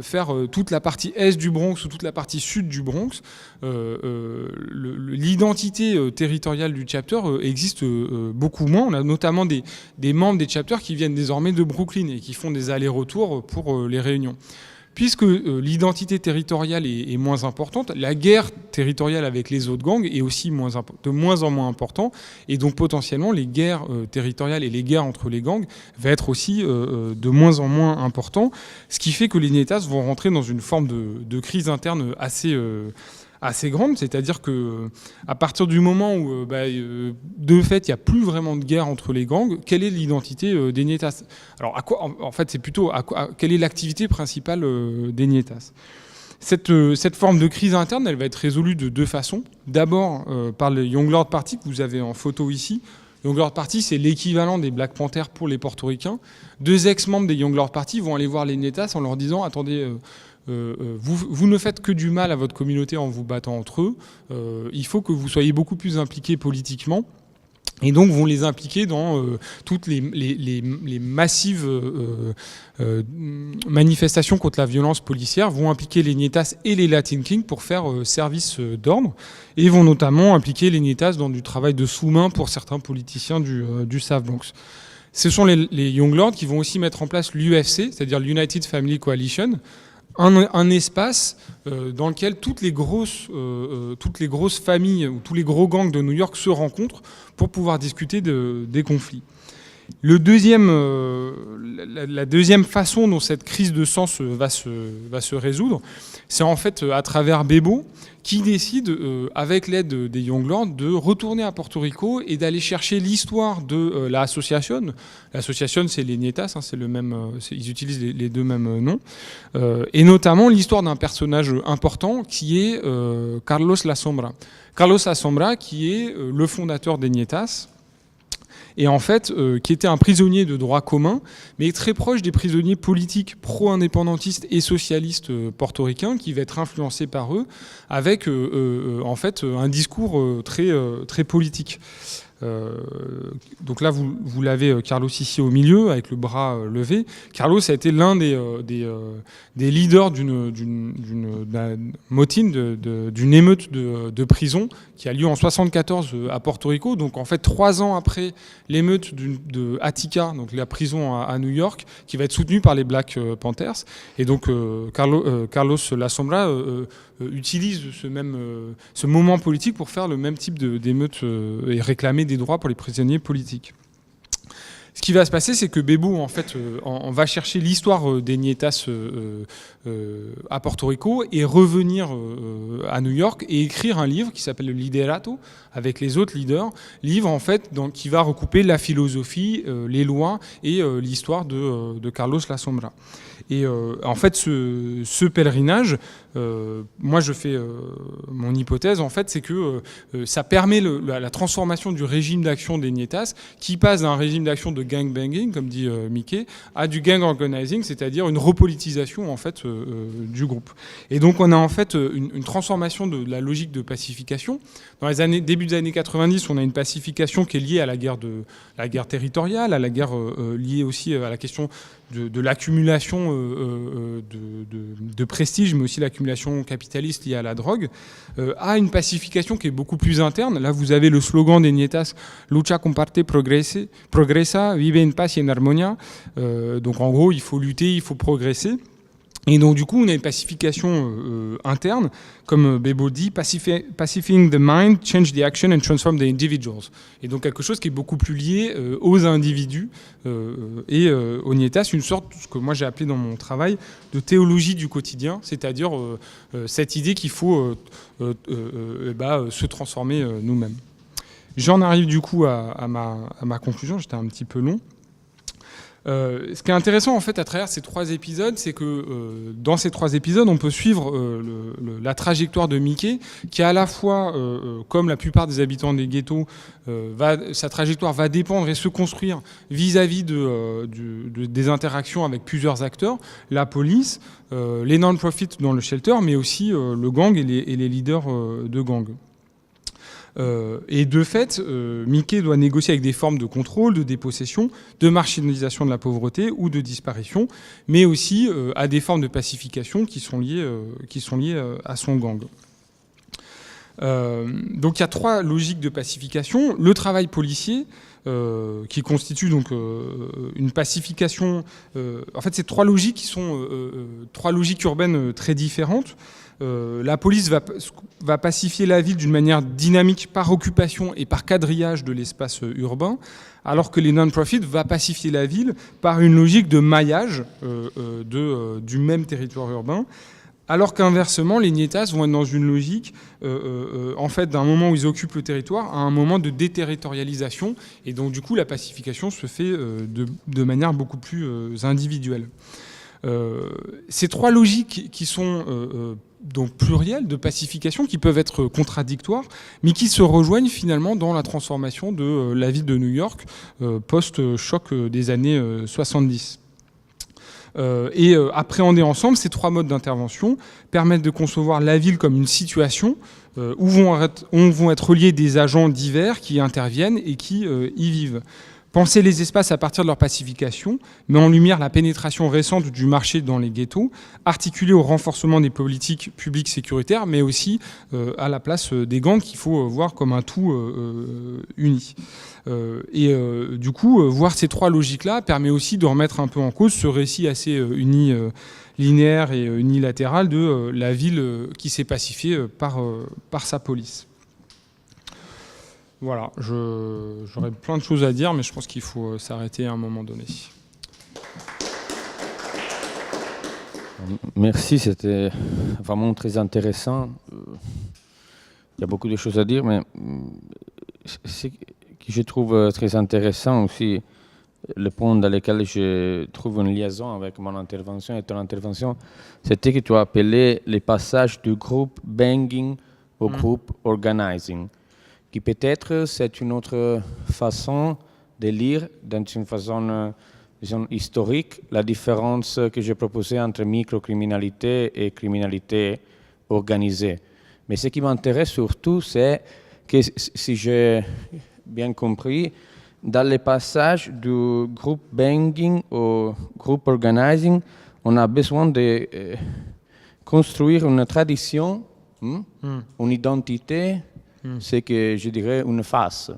faire toute la partie est du Bronx ou toute la partie sud du Bronx, l'identité territoriale du chapter existe beaucoup moins. On a notamment des membres des chapters qui viennent désormais de Brooklyn et qui font des allers-retours pour les réunions. Puisque l'identité territoriale est moins importante, la guerre territoriale avec les autres gangs est aussi de moins en moins importante, et donc potentiellement les guerres territoriales et les guerres entre les gangs vont être aussi de moins en moins importantes, ce qui fait que les Nietas vont rentrer dans une forme de crise interne assez grande, c'est-à-dire que à partir du moment où de fait il n'y a plus vraiment de guerre entre les gangs, quelle est l'identité des Nietas? Alors en fait c'est plutôt quelle est l'activité principale des Nietas? Cette forme de crise interne, elle va être résolue de 2 façons. D'abord par le Young Lord Party que vous avez en photo ici. Young Lord Party, c'est l'équivalent des Black Panthers pour les portoricains. 2 ex-membres des Young Lord Party vont aller voir les Nietas en leur disant « Attendez, vous ne faites que du mal à votre communauté en vous battant entre eux. Il faut que vous soyez beaucoup plus impliqués politiquement. et donc vont les impliquer dans toutes les massives manifestations contre la violence policière, vont impliquer les Nietas et les Latin Kings pour faire service d'ordre, et vont notamment impliquer les Nietas dans du travail de sous-main pour certains politiciens du South Bronx. Ce sont les Young Lords qui vont aussi mettre en place l'UFC, c'est-à-dire l'United Family Coalition, un espace dans lequel toutes les grosses familles ou tous les gros gangs de New York se rencontrent pour pouvoir discuter des conflits. La deuxième façon dont cette crise de sens va se résoudre, c'est en fait à travers Bebo, qui décide, avec l'aide des Young Lords, de retourner à Porto Rico et d'aller chercher l'histoire de l'association. L'association, c'est les Nietas, c'est le même, ils utilisent les deux mêmes noms, et notamment l'histoire d'un personnage important qui est Carlos La Sombra. Carlos La Sombra, qui est le fondateur des Nietas, et en fait, qui était un prisonnier de droit commun, mais très proche des prisonniers politiques pro-indépendantistes et socialistes portoricains, qui va être influencé par eux, avec en fait un discours très politique. Donc là, vous l'avez, Carlos, ici au milieu, avec le bras levé. Carlos a été l'un des leaders d'une motine, d'une émeute de prison qui a lieu en 1974 à Porto Rico. Donc en fait, 3 ans après l'émeute de Attica, donc la prison à New York, qui va être soutenue par les Black Panthers. Et donc Carlos La Sombra utilise ce moment politique pour faire le même type d'émeute et réclamer des droits pour les prisonniers politiques. Ce qui va se passer, c'est que Bebo, en fait, on va chercher l'histoire des Nietas à Porto Rico et revenir à New York et écrire un livre qui s'appelle le Liderato avec les autres leaders, livre en fait qui va recouper la philosophie, les lois et l'histoire de Carlos La Sombra. Et en fait, ce pèlerinage, moi je fais mon hypothèse, en fait, c'est que ça permet la transformation du régime d'action des Nietas, qui passe d'un régime d'action de gangbanging, comme dit Mickey, à du gang organizing, c'est-à-dire une repolitisation en fait du groupe. Et donc on a en fait une transformation de la logique de pacification. Dans les début des années 90, on a une pacification qui est liée à la guerre territoriale, à la guerre liée aussi à la question de l'accumulation de prestige, mais aussi l'accumulation capitaliste liée à la drogue, à une pacification qui est beaucoup plus interne. Là, vous avez le slogan des Nietas, Lucha comparte progresa, vive en paz y en armonía. Donc en gros, il faut lutter, il faut progresser. Et donc du coup, on a une pacification interne, comme Bebo dit, pacifying the mind, change the action and transform the individuals. Et donc quelque chose qui est beaucoup plus lié aux individus et aux Nietas, une sorte, ce que moi j'ai appelé dans mon travail, de théologie du quotidien, c'est-à-dire cette idée qu'il faut se transformer nous-mêmes. J'en arrive du coup à ma conclusion, j'étais un petit peu long. Ce qui est intéressant en fait à travers ces 3 épisodes, c'est que dans ces 3 épisodes, on peut suivre la trajectoire de Mickey, qui à la fois, comme la plupart des habitants des ghettos, sa trajectoire va dépendre et se construire vis-à-vis des interactions avec plusieurs acteurs, la police, les non-profits dans le shelter, mais aussi le gang et les leaders de gang. Et de fait, Mickey doit négocier avec des formes de contrôle, de dépossession, de marginalisation de la pauvreté ou de disparition, mais aussi à des formes de pacification qui sont liées à son gang. Donc il y a 3 logiques de pacification. Le travail policier, qui constitue donc une pacification. En fait, c'est 3 logiques qui sont 3 logiques urbaines très différentes. La police va pacifier la ville d'une manière dynamique par occupation et par quadrillage de l'espace urbain, alors que les non-profits va pacifier la ville par une logique de maillage du même territoire urbain, alors qu'inversement, les Nietas vont être dans une logique en fait, d'un moment où ils occupent le territoire à un moment de déterritorialisation, et donc du coup la pacification se fait de manière beaucoup plus individuelle. Ces 3 logiques qui sont donc plurielles de pacification, qui peuvent être contradictoires, mais qui se rejoignent finalement dans la transformation de la ville de New York post-choc des années 70. Et appréhender ensemble ces 3 modes d'intervention permettent de concevoir la ville comme une situation où vont être reliés des agents divers qui interviennent et qui y vivent. Penser les espaces à partir de leur pacification met en lumière la pénétration récente du marché dans les ghettos, articulée au renforcement des politiques publiques sécuritaires, mais aussi à la place des gangs qu'il faut voir comme un tout uni. Du coup, voir ces trois logiques-là permet aussi de remettre un peu en cause ce récit assez linéaire et unilatéral de la ville qui s'est pacifiée par sa police. Voilà, j'aurais plein de choses à dire, mais je pense qu'il faut s'arrêter à un moment donné. Merci, c'était vraiment très intéressant. Il y a beaucoup de choses à dire, mais ce que je trouve très intéressant aussi, le point dans lequel je trouve une liaison avec mon intervention et ton intervention, c'était que tu as appelé les passages du groupe banging au groupe organizing, qui peut-être c'est une autre façon de lire, dans une façon disons, historique, la différence que j'ai proposée entre microcriminalité et criminalité organisée. Mais ce qui m'intéresse surtout, c'est que, si j'ai bien compris, dans les passages du groupe banging au groupe organizing, on a besoin de construire une tradition, une identité, c'est que je dirais une face,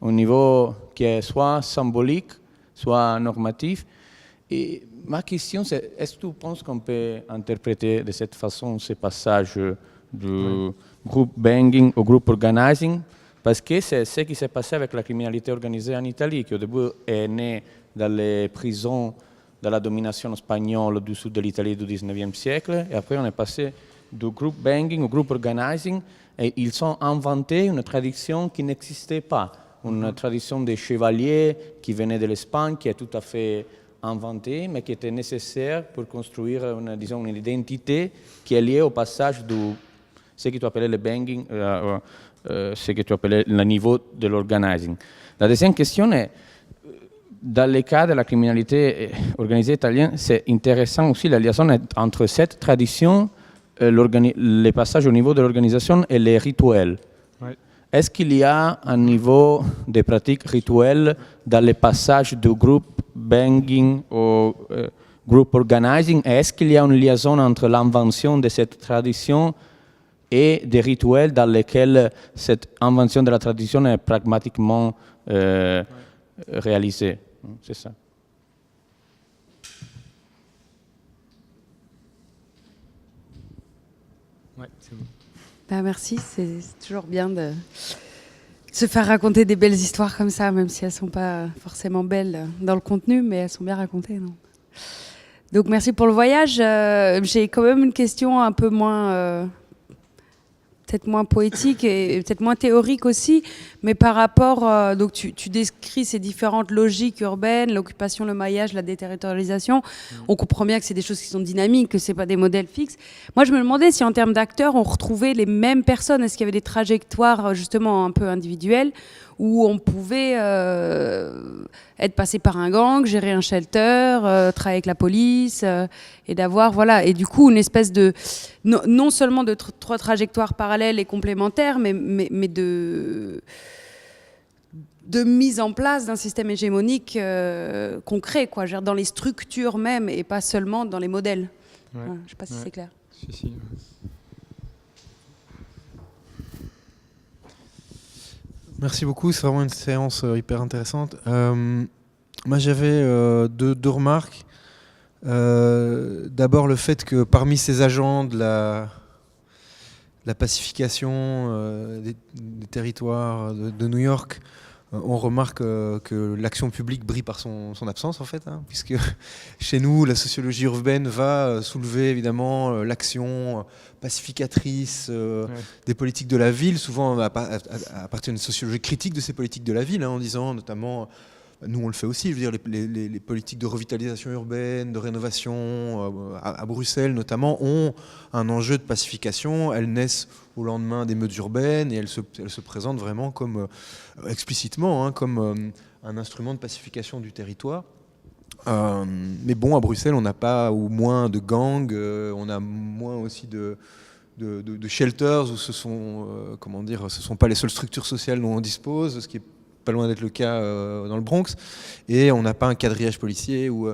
au niveau qui est soit symbolique, soit normatif. Et ma question, c'est est-ce que tu penses qu'on peut interpréter de cette façon ces passages du groupe banging au groupe organizing? Parce que c'est ce qui s'est passé avec la criminalité organisée en Italie, qui au début est née dans les prisons de la domination espagnole du sud de l'Italie du 19e siècle, et après on est passé du groupe banging au groupe organizing, et ils ont inventé une tradition qui n'existait pas, une tradition des chevaliers qui venait de l'Espagne, qui est tout à fait inventée, mais qui était nécessaire pour construire une identité qui est liée au passage de ce que tu appelais le banging, ce que tu appelais le niveau de l'organizing. La deuxième question est, dans le cas de la criminalité organisée italienne, c'est intéressant aussi la liaison entre cette tradition, les passages au niveau de l'organisation et les rituels. Ouais. Est-ce qu'il y a un niveau de pratiques rituelles dans les passages du groupe banging au groupe organizing? Est-ce qu'il y a une liaison entre l'invention de cette tradition et des rituels dans lesquels cette invention de la tradition est pragmatiquement réalisée? C'est ça. Ouais, c'est bon. Ben merci, c'est toujours bien de se faire raconter des belles histoires comme ça, même si elles ne sont pas forcément belles dans le contenu, mais elles sont bien racontées, non? Donc merci pour le voyage. J'ai quand même une question un peu moins... peut-être moins poétique et peut-être moins théorique aussi, mais par rapport, donc tu décris ces différentes logiques urbaines, l'occupation, le maillage, la déterritorialisation. On comprend bien que c'est des choses qui sont dynamiques, que c'est pas des modèles fixes. Moi, je me demandais si en termes d'acteurs, on retrouvait les mêmes personnes. Est-ce qu'il y avait des trajectoires justement un peu individuelles où on pouvait être passé par un gang, gérer un shelter, travailler avec la police, et d'avoir, voilà, et du coup une espèce de, non seulement de trois trajectoires parallèles et complémentaires, mais de mise en place d'un système hégémonique concret, quoi, dans les structures même, et pas seulement dans les modèles. Ouais. Voilà, je ne sais pas si c'est clair. Si. Merci beaucoup, c'est vraiment une séance hyper intéressante. Moi j'avais deux remarques. D'abord le fait que parmi ces agents de la pacification des territoires de New York, on remarque que l'action publique brille par son absence en fait, puisque chez nous la sociologie urbaine va soulever évidemment l'action pacificatrice des politiques de la ville, souvent à partir d'une sociologie critique de ces politiques de la ville, en disant notamment, nous on le fait aussi, je veux dire les politiques de revitalisation urbaine, de rénovation à Bruxelles notamment ont un enjeu de pacification, elles naissent au lendemain d'émeutes urbaines et elles se présentent vraiment comme explicitement comme un instrument de pacification du territoire. Mais bon, à Bruxelles, on n'a pas ou moins de gangs, on a moins aussi de de shelters où ce sont pas les seules structures sociales dont on dispose, ce qui est pas loin d'être le cas dans le Bronx, et on n'a pas un quadrillage policier ou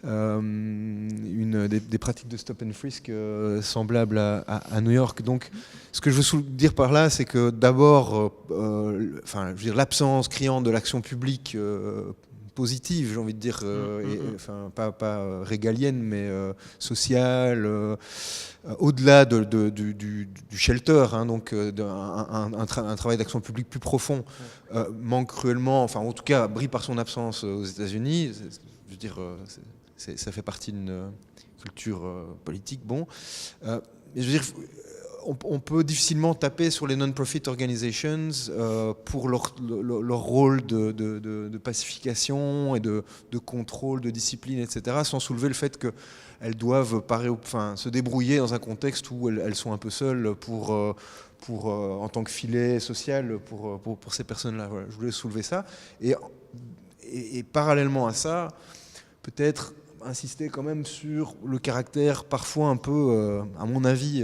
des pratiques de stop and frisk semblables à New York. Donc, ce que je veux dire par là, c'est que d'abord, l'absence criante de l'action publique positive, j'ai envie de dire, pas régalienne, mais sociale, au-delà du shelter, hein, donc un travail d'action publique plus profond, manque cruellement, enfin en tout cas brille par son absence aux États-Unis. Je veux dire, ça fait partie d'une culture politique. Bon, je veux dire, on peut difficilement taper sur les non-profit organizations pour leur rôle de pacification et de contrôle, de discipline, etc., sans soulever le fait qu'elles doivent se débrouiller dans un contexte où elles sont un peu seules en tant que filet social pour ces personnes-là. Voilà, je voulais soulever ça. Et parallèlement à ça, peut-être insister quand même sur le caractère parfois un peu, à mon avis,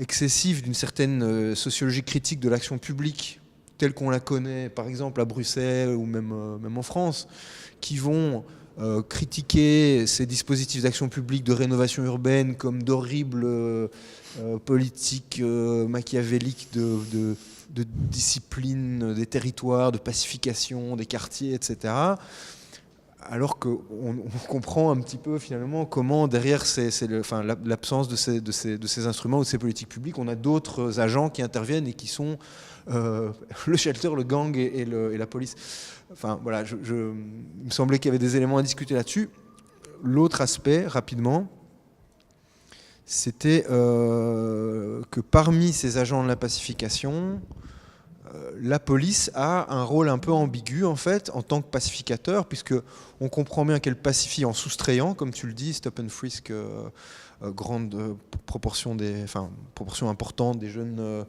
excessif d'une certaine sociologie critique de l'action publique telle qu'on la connaît, par exemple à Bruxelles ou même en France, qui vont critiquer ces dispositifs d'action publique de rénovation urbaine comme d'horribles politiques machiavéliques de discipline des territoires, de pacification des quartiers, etc., alors qu'on comprend un petit peu finalement comment derrière l'absence de ces instruments ou de ces politiques publiques, on a d'autres agents qui interviennent et qui sont le shelter, le gang et la police. Enfin voilà, il me semblait qu'il y avait des éléments à discuter là-dessus. L'autre aspect, rapidement, c'était que parmi ces agents de la pacification, la police a un rôle un peu ambigu en fait en tant que pacificateur, puisque on comprend bien qu'elle pacifie en soustrayant, comme tu le dis, stop and frisk, grande proportion importante des jeunes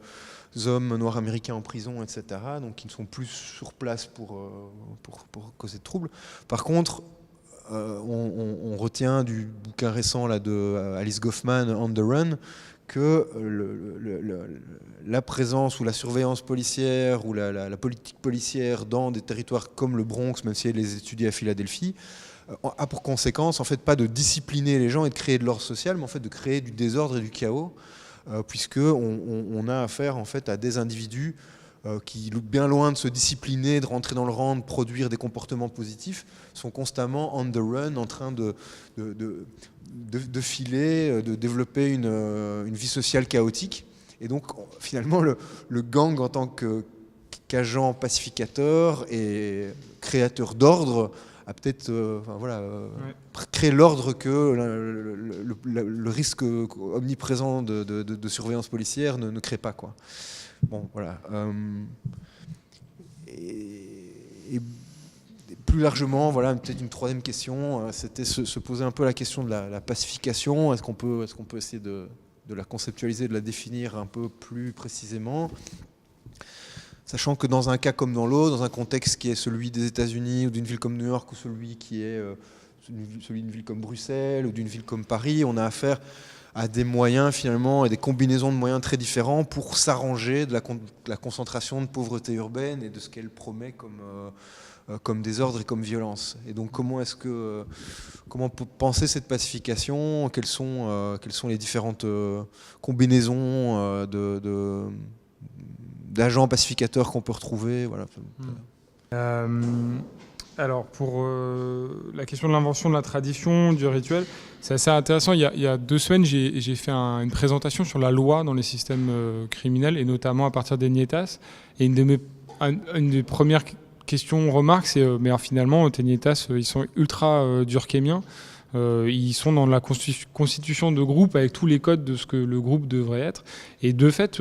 hommes noirs américains en prison, etc., donc qui ne sont plus sur place pour causer de troubles. Par contre, on retient du bouquin récent là, de Alice Goffman, On the Run, que la présence ou la surveillance policière ou la politique policière dans des territoires comme le Bronx, même si elle les étudie à Philadelphie, a pour conséquence en fait pas de discipliner les gens et de créer de l'ordre social, mais en fait de créer du désordre et du chaos, puisque on a affaire en fait à des individus qui, bien loin de se discipliner, de rentrer dans le rang, de produire des comportements positifs, sont constamment on the run, en train de filer, de développer une vie sociale chaotique. Et donc, finalement, le gang, en tant qu'agent pacificateur et créateur d'ordre, a peut-être créé l'ordre que le risque omniprésent de surveillance policière ne crée pas, quoi. Bon, voilà. Et plus largement, voilà, peut-être une troisième question, c'était se poser un peu la question de la pacification. Est-ce qu'on peut essayer de la conceptualiser, de la définir un peu plus précisément, sachant que dans un cas comme dans l'autre, dans un contexte qui est celui des États-Unis ou d'une ville comme New York ou celui qui est celui d'une ville comme Bruxelles ou d'une ville comme Paris, on a affaire à des moyens finalement et des combinaisons de moyens très différents pour s'arranger de la concentration de pauvreté urbaine et de ce qu'elle promet comme désordre et comme violence. Et donc comment on peut penser cette pacification, quelles sont les différentes combinaisons d'agents pacificateurs qu'on peut retrouver, voilà. Alors, pour la question de l'invention de la tradition, du rituel, c'est assez intéressant. Il y a 2 semaines, j'ai fait une présentation sur la loi dans les systèmes criminels, et notamment à partir des Nietas. Et une des premières questions, remarques, c'est mais alors, finalement, tes Nietas, ils sont ultra durkheimiens. Ils sont dans la constitution de groupe avec tous les codes de ce que le groupe devrait être. Et de fait,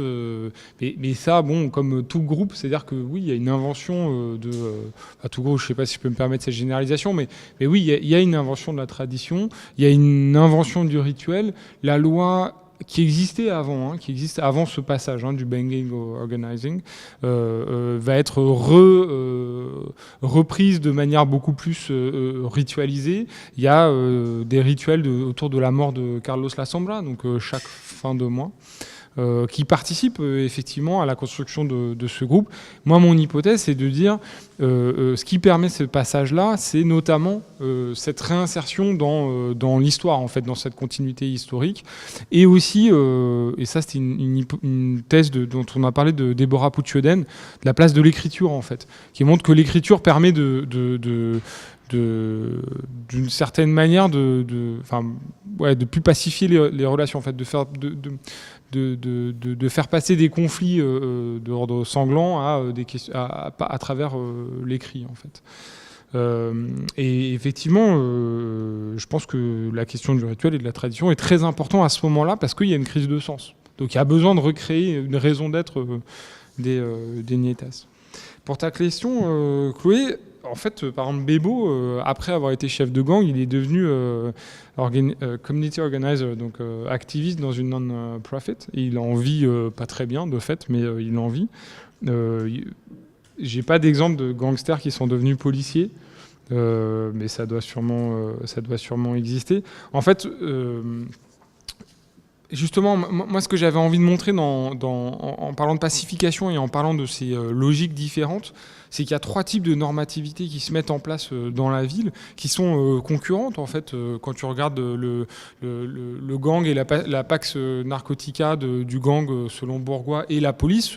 mais ça, bon, comme tout groupe, c'est-à-dire que oui, il y a une invention tout groupe, je ne sais pas si je peux me permettre cette généralisation, mais oui, il y a une invention de la tradition, il y a une invention du rituel. La loi qui existait avant, qui existe avant ce passage du banging au organizing, va être reprise de manière beaucoup plus ritualisée. Il y a des rituels autour de la mort de Carlos Lasombra, donc chaque fin de mois, qui participent effectivement à la construction de ce groupe. Moi, mon hypothèse, c'est de dire ce qui permet ce passage-là, c'est notamment cette réinsertion dans l'histoire, en fait, dans cette continuité historique. Et aussi, et ça c'était une thèse dont on a parlé de Deborah Pucciodden, de la place de l'écriture, en fait, qui montre que l'écriture permet d'une certaine manière de plus pacifier les relations, en fait, de faire passer des conflits d'ordre sanglant à travers l'écrit, en fait. Et effectivement, je pense que la question du rituel et de la tradition est très importante à ce moment-là parce qu'il y a une crise de sens. Donc il y a besoin de recréer une raison d'être des Nietas. Pour ta question, Chloé, en fait, par exemple, Bebo, après avoir été chef de gang, il est devenu community organizer, donc activiste dans une non-profit. Et il en vit pas très bien, de fait, mais il en vit. J'ai pas d'exemple de gangsters qui sont devenus policiers, mais ça doit sûrement exister. En fait, justement, moi, ce que j'avais envie de montrer en parlant de pacification et en parlant de ces logiques différentes, c'est qu'il y a 3 types de normativités qui se mettent en place dans la ville, qui sont concurrentes, en fait. Quand tu regardes le gang et la Pax Narcotica du gang selon Bourgois et la police,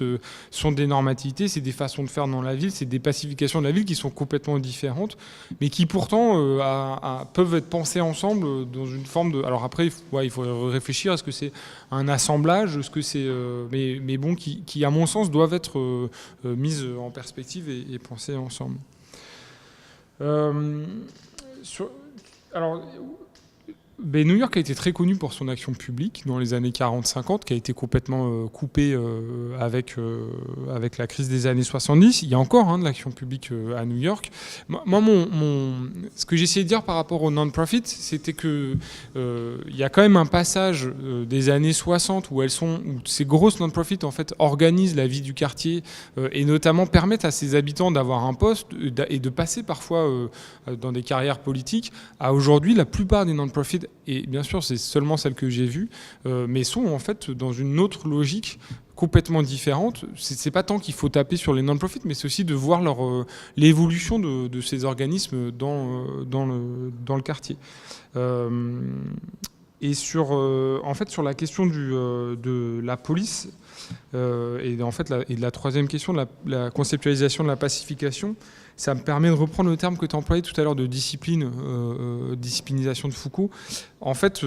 sont des normativités, c'est des façons de faire dans la ville, c'est des pacifications de la ville qui sont complètement différentes, mais qui pourtant peuvent être pensées ensemble dans une forme de... Alors après, il faut réfléchir, est-ce que c'est un assemblage, est-ce que c'est... mais bon, qui, à mon sens, doivent être mises en perspective et pensées ensemble. Alors, New York a été très connu pour son action publique dans les années 40-50, qui a été complètement coupée avec la crise des années 70. Il y a encore de l'action publique à New York. Moi, ce que j'essayais de dire par rapport aux non-profit, c'était que il y a quand même un passage des années 60 où ces grosses non-profit en fait organisent la vie du quartier et notamment permettent à ses habitants d'avoir un poste et de passer parfois dans des carrières politiques. À aujourd'hui, la plupart des non-profit, et bien sûr c'est seulement celles que j'ai vues, mais sont en fait dans une autre logique complètement différente. C'est pas tant qu'il faut taper sur les non-profit, mais c'est aussi de voir l'évolution de ces organismes dans le quartier. Et sur la question de la police et de la troisième question, de la conceptualisation de la pacification, ça me permet de reprendre le terme que tu as employé tout à l'heure de disciplinisation de Foucault. En fait,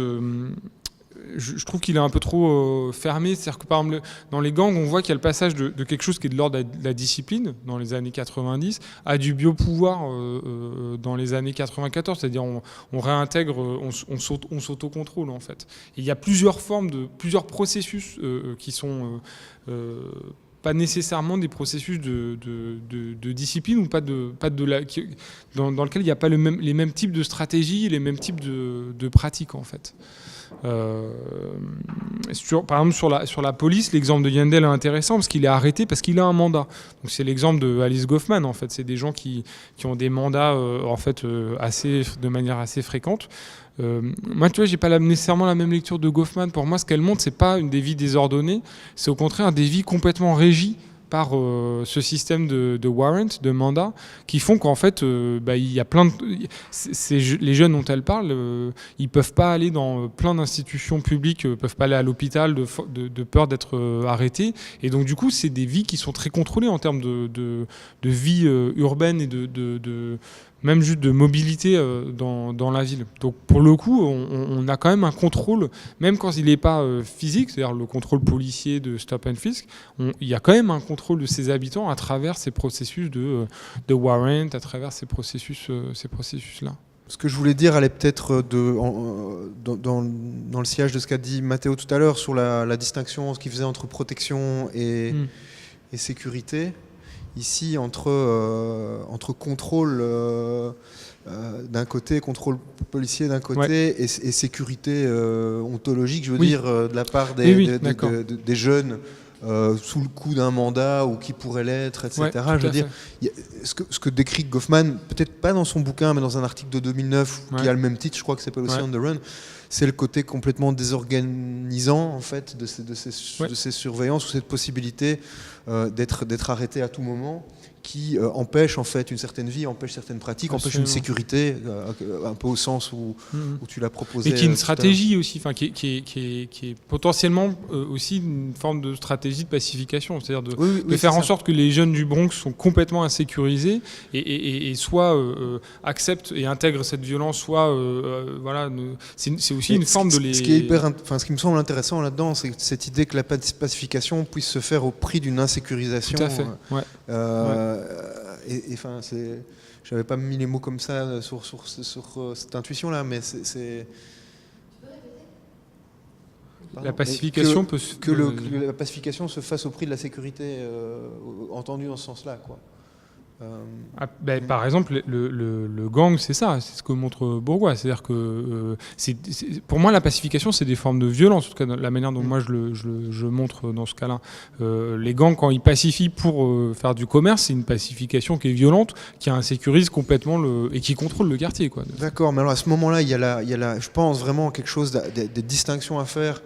je trouve qu'il est un peu trop fermé. C'est-à-dire que par exemple, dans les gangs, on voit qu'il y a le passage de quelque chose qui est de l'ordre de la discipline dans les années 90 à du biopouvoir dans les années 94. C'est-à-dire on réintègre, on s'autocontrôle en fait. Et il y a plusieurs plusieurs processus qui sont pas nécessairement des processus de discipline ou dans lequel il n'y a pas les mêmes types de stratégies, les mêmes types de pratiques en fait. Par exemple sur la police, l'exemple de Yandel est intéressant parce qu'il est arrêté parce qu'il a un mandat. Donc c'est l'exemple de Alice Goffman en fait. C'est des gens qui ont des mandats de manière assez fréquente. Moi, tu vois, j'ai pas nécessairement la même lecture de Goffman. Pour moi, ce qu'elle montre, c'est pas des vies désordonnées, c'est au contraire des vies complètement régies par ce système de warrant, de mandat, qui font qu'en fait, il y a plein de... les jeunes dont elle parle, ils peuvent pas aller dans plein d'institutions publiques, peuvent pas aller à l'hôpital de peur d'être arrêtés. Et donc, du coup, c'est des vies qui sont très contrôlées en termes de vie urbaine et même juste de mobilité dans la ville. Donc pour le coup, on a quand même un contrôle, même quand il n'est pas physique, c'est-à-dire le contrôle policier de stop and frisk, il y a quand même un contrôle de ses habitants à travers ces processus de warrant, à travers ces processus-là. Ce que je voulais dire allait peut-être dans le sillage de ce qu'a dit Mathéo tout à l'heure sur la distinction, ce qu'il faisait entre protection et sécurité. ici entre contrôle d'un côté, contrôle policier d'un côté, et sécurité ontologique, je veux dire, de la part des jeunes sous le coup d'un mandat ou qui pourrait l'être, etc. Je veux dire, ce que décrit Goffman, peut-être pas dans son bouquin, mais dans un article de 2009 qui a le même titre, je crois que ça s'appelle aussi On the Run, c'est le côté complètement désorganisant en fait de ces surveillances, ou cette possibilité d'être arrêté à tout moment, qui empêche en fait une certaine vie, empêche certaines pratiques, empêche une sécurité, un peu au sens où tu l'as proposé. Et qui est une stratégie aussi, enfin, qui est potentiellement aussi une forme de stratégie de pacification, c'est-à-dire de faire en sorte que les jeunes du Bronx sont complètement insécurisés et soit acceptent et intègrent cette violence, soit voilà, c'est aussi une forme de les. Ce qui me semble intéressant là-dedans, c'est cette idée que la pacification puisse se faire au prix d'une insécurisation. Tout à fait. Et enfin, j'avais pas mis les mots comme ça sur cette intuition-là, mais c'est. La pacification peut que la pacification se fasse au prix de la sécurité, entendue dans ce sens-là, quoi. Par exemple, le gang, c'est ça, c'est ce que montre Bourgois. C'est-à-dire que pour moi, la pacification, c'est des formes de violence, en tout cas la manière dont moi je montre dans ce cas-là. Les gangs, quand ils pacifient pour faire du commerce, c'est une pacification qui est violente, qui insécurise complètement et qui contrôle le quartier, quoi. D'accord, mais alors à ce moment-là, il y a je pense vraiment quelque chose de distinction à faire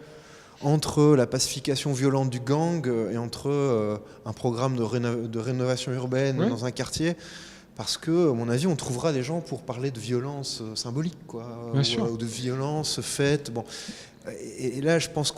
entre la pacification violente du gang et entre un programme de rénovation urbaine dans un quartier, parce que, à mon avis, on trouvera des gens pour parler de violence symbolique, quoi, ou de violence faite. Bon. Et là, je pense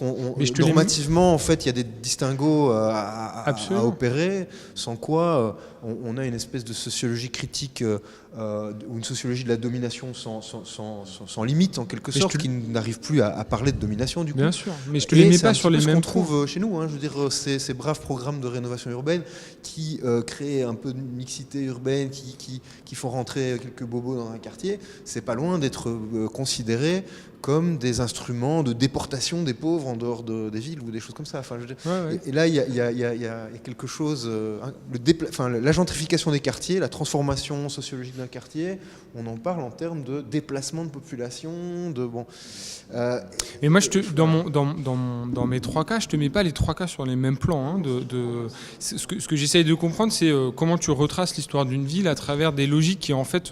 normativement, en fait, il y a des distinguos à opérer, sans quoi on a une espèce de sociologie critique ou une sociologie de la domination sans limite, en quelque sorte, qui n'arrive plus à parler de domination, du coup. Bien sûr, mais je te les mets pas sur les mêmes points. C'est ce qu'on trouve chez nous, hein, je veux dire, ces braves programmes de rénovation urbaine qui créent un peu de mixité urbaine, qui font rentrer quelques bobos dans un quartier, c'est pas loin d'être considéré comme des instruments de déportation des pauvres en dehors des villes ou des choses comme ça. Enfin, et là, il y a quelque chose. La gentrification des quartiers, la transformation sociologique d'un quartier, on en parle en termes de déplacement de population, Et moi, dans mes 3 cas, je te mets pas les 3 cas sur les mêmes plans. Hein, ce que j'essaye de comprendre, c'est comment tu retraces l'histoire d'une ville à travers des logiques qui, en fait,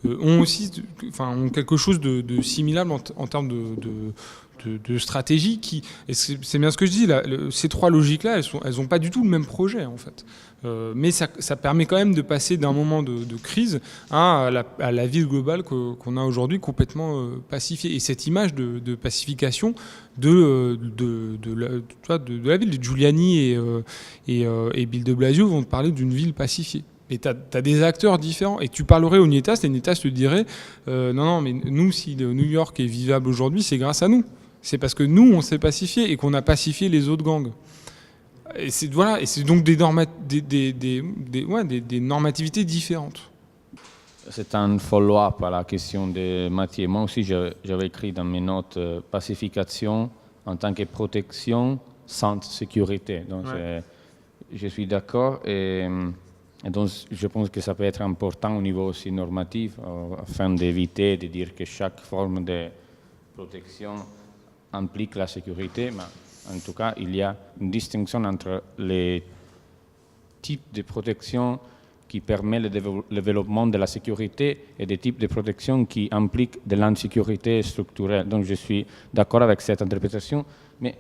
ont quelque chose de similable en termes de stratégie. Et c'est bien ce que je dis, là, ces 3 logiques-là, elles n'ont pas du tout le même projet, en fait. Mais ça permet quand même de passer d'un moment de crise à la ville globale qu'on a aujourd'hui complètement pacifiée. Et cette image de pacification de la ville de Giuliani et Bill de Blasio vont te parler d'une ville pacifiée. Et tu as des acteurs différents. Et tu parlerais au Nietas, et Nietas te dirait non, mais nous, si New York est vivable aujourd'hui, c'est grâce à nous. C'est parce que nous, on s'est pacifié et qu'on a pacifié les autres gangs. Et c'est donc des normativités différentes. C'est un follow-up à la question de Mathieu. Moi aussi, j'avais écrit dans mes notes pacification en tant que protection sans sécurité. Donc, je suis d'accord. Et donc, je pense que ça peut être important au niveau aussi normatif, afin d'éviter de dire que chaque forme de protection implique la sécurité. Mais en tout cas, il y a une distinction entre les types de protection qui permettent le développement de la sécurité et des types de protection qui impliquent de l'insécurité structurelle. Donc je suis d'accord avec cette interprétation. Mais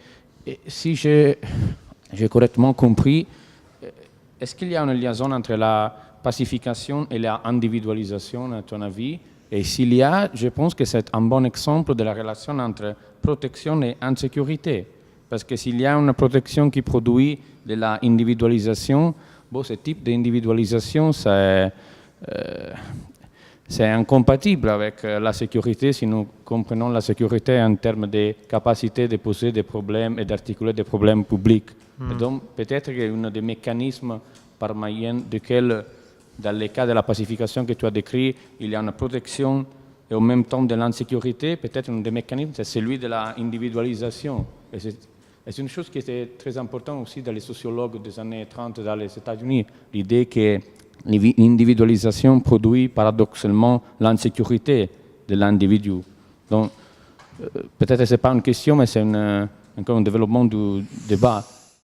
si j'ai correctement compris, est-ce qu'il y a une liaison entre la pacification et l'individualisation, à ton avis? Et s'il y a, je pense que c'est un bon exemple de la relation entre protection et insécurité. Parce que s'il y a une protection qui produit de l'individualisation, ce type d'individualisation, c'est incompatible avec la sécurité si nous comprenons la sécurité en termes de capacité de poser des problèmes et d'articuler des problèmes publics. Et donc, peut-être qu'un des mécanismes par moyen desquels, dans le cas de la pacification que tu as décrit, il y a une protection et en même temps de l'insécurité, peut-être un des mécanismes, c'est celui de l'individualisation. Et Et c'est une chose qui était très importante aussi dans les sociologues des années 30 dans les États-Unis, l'idée que l'individualisation produit paradoxalement l'insécurité de l'individu. Donc, peut-être que ce n'est pas une question, mais c'est encore un développement du débat.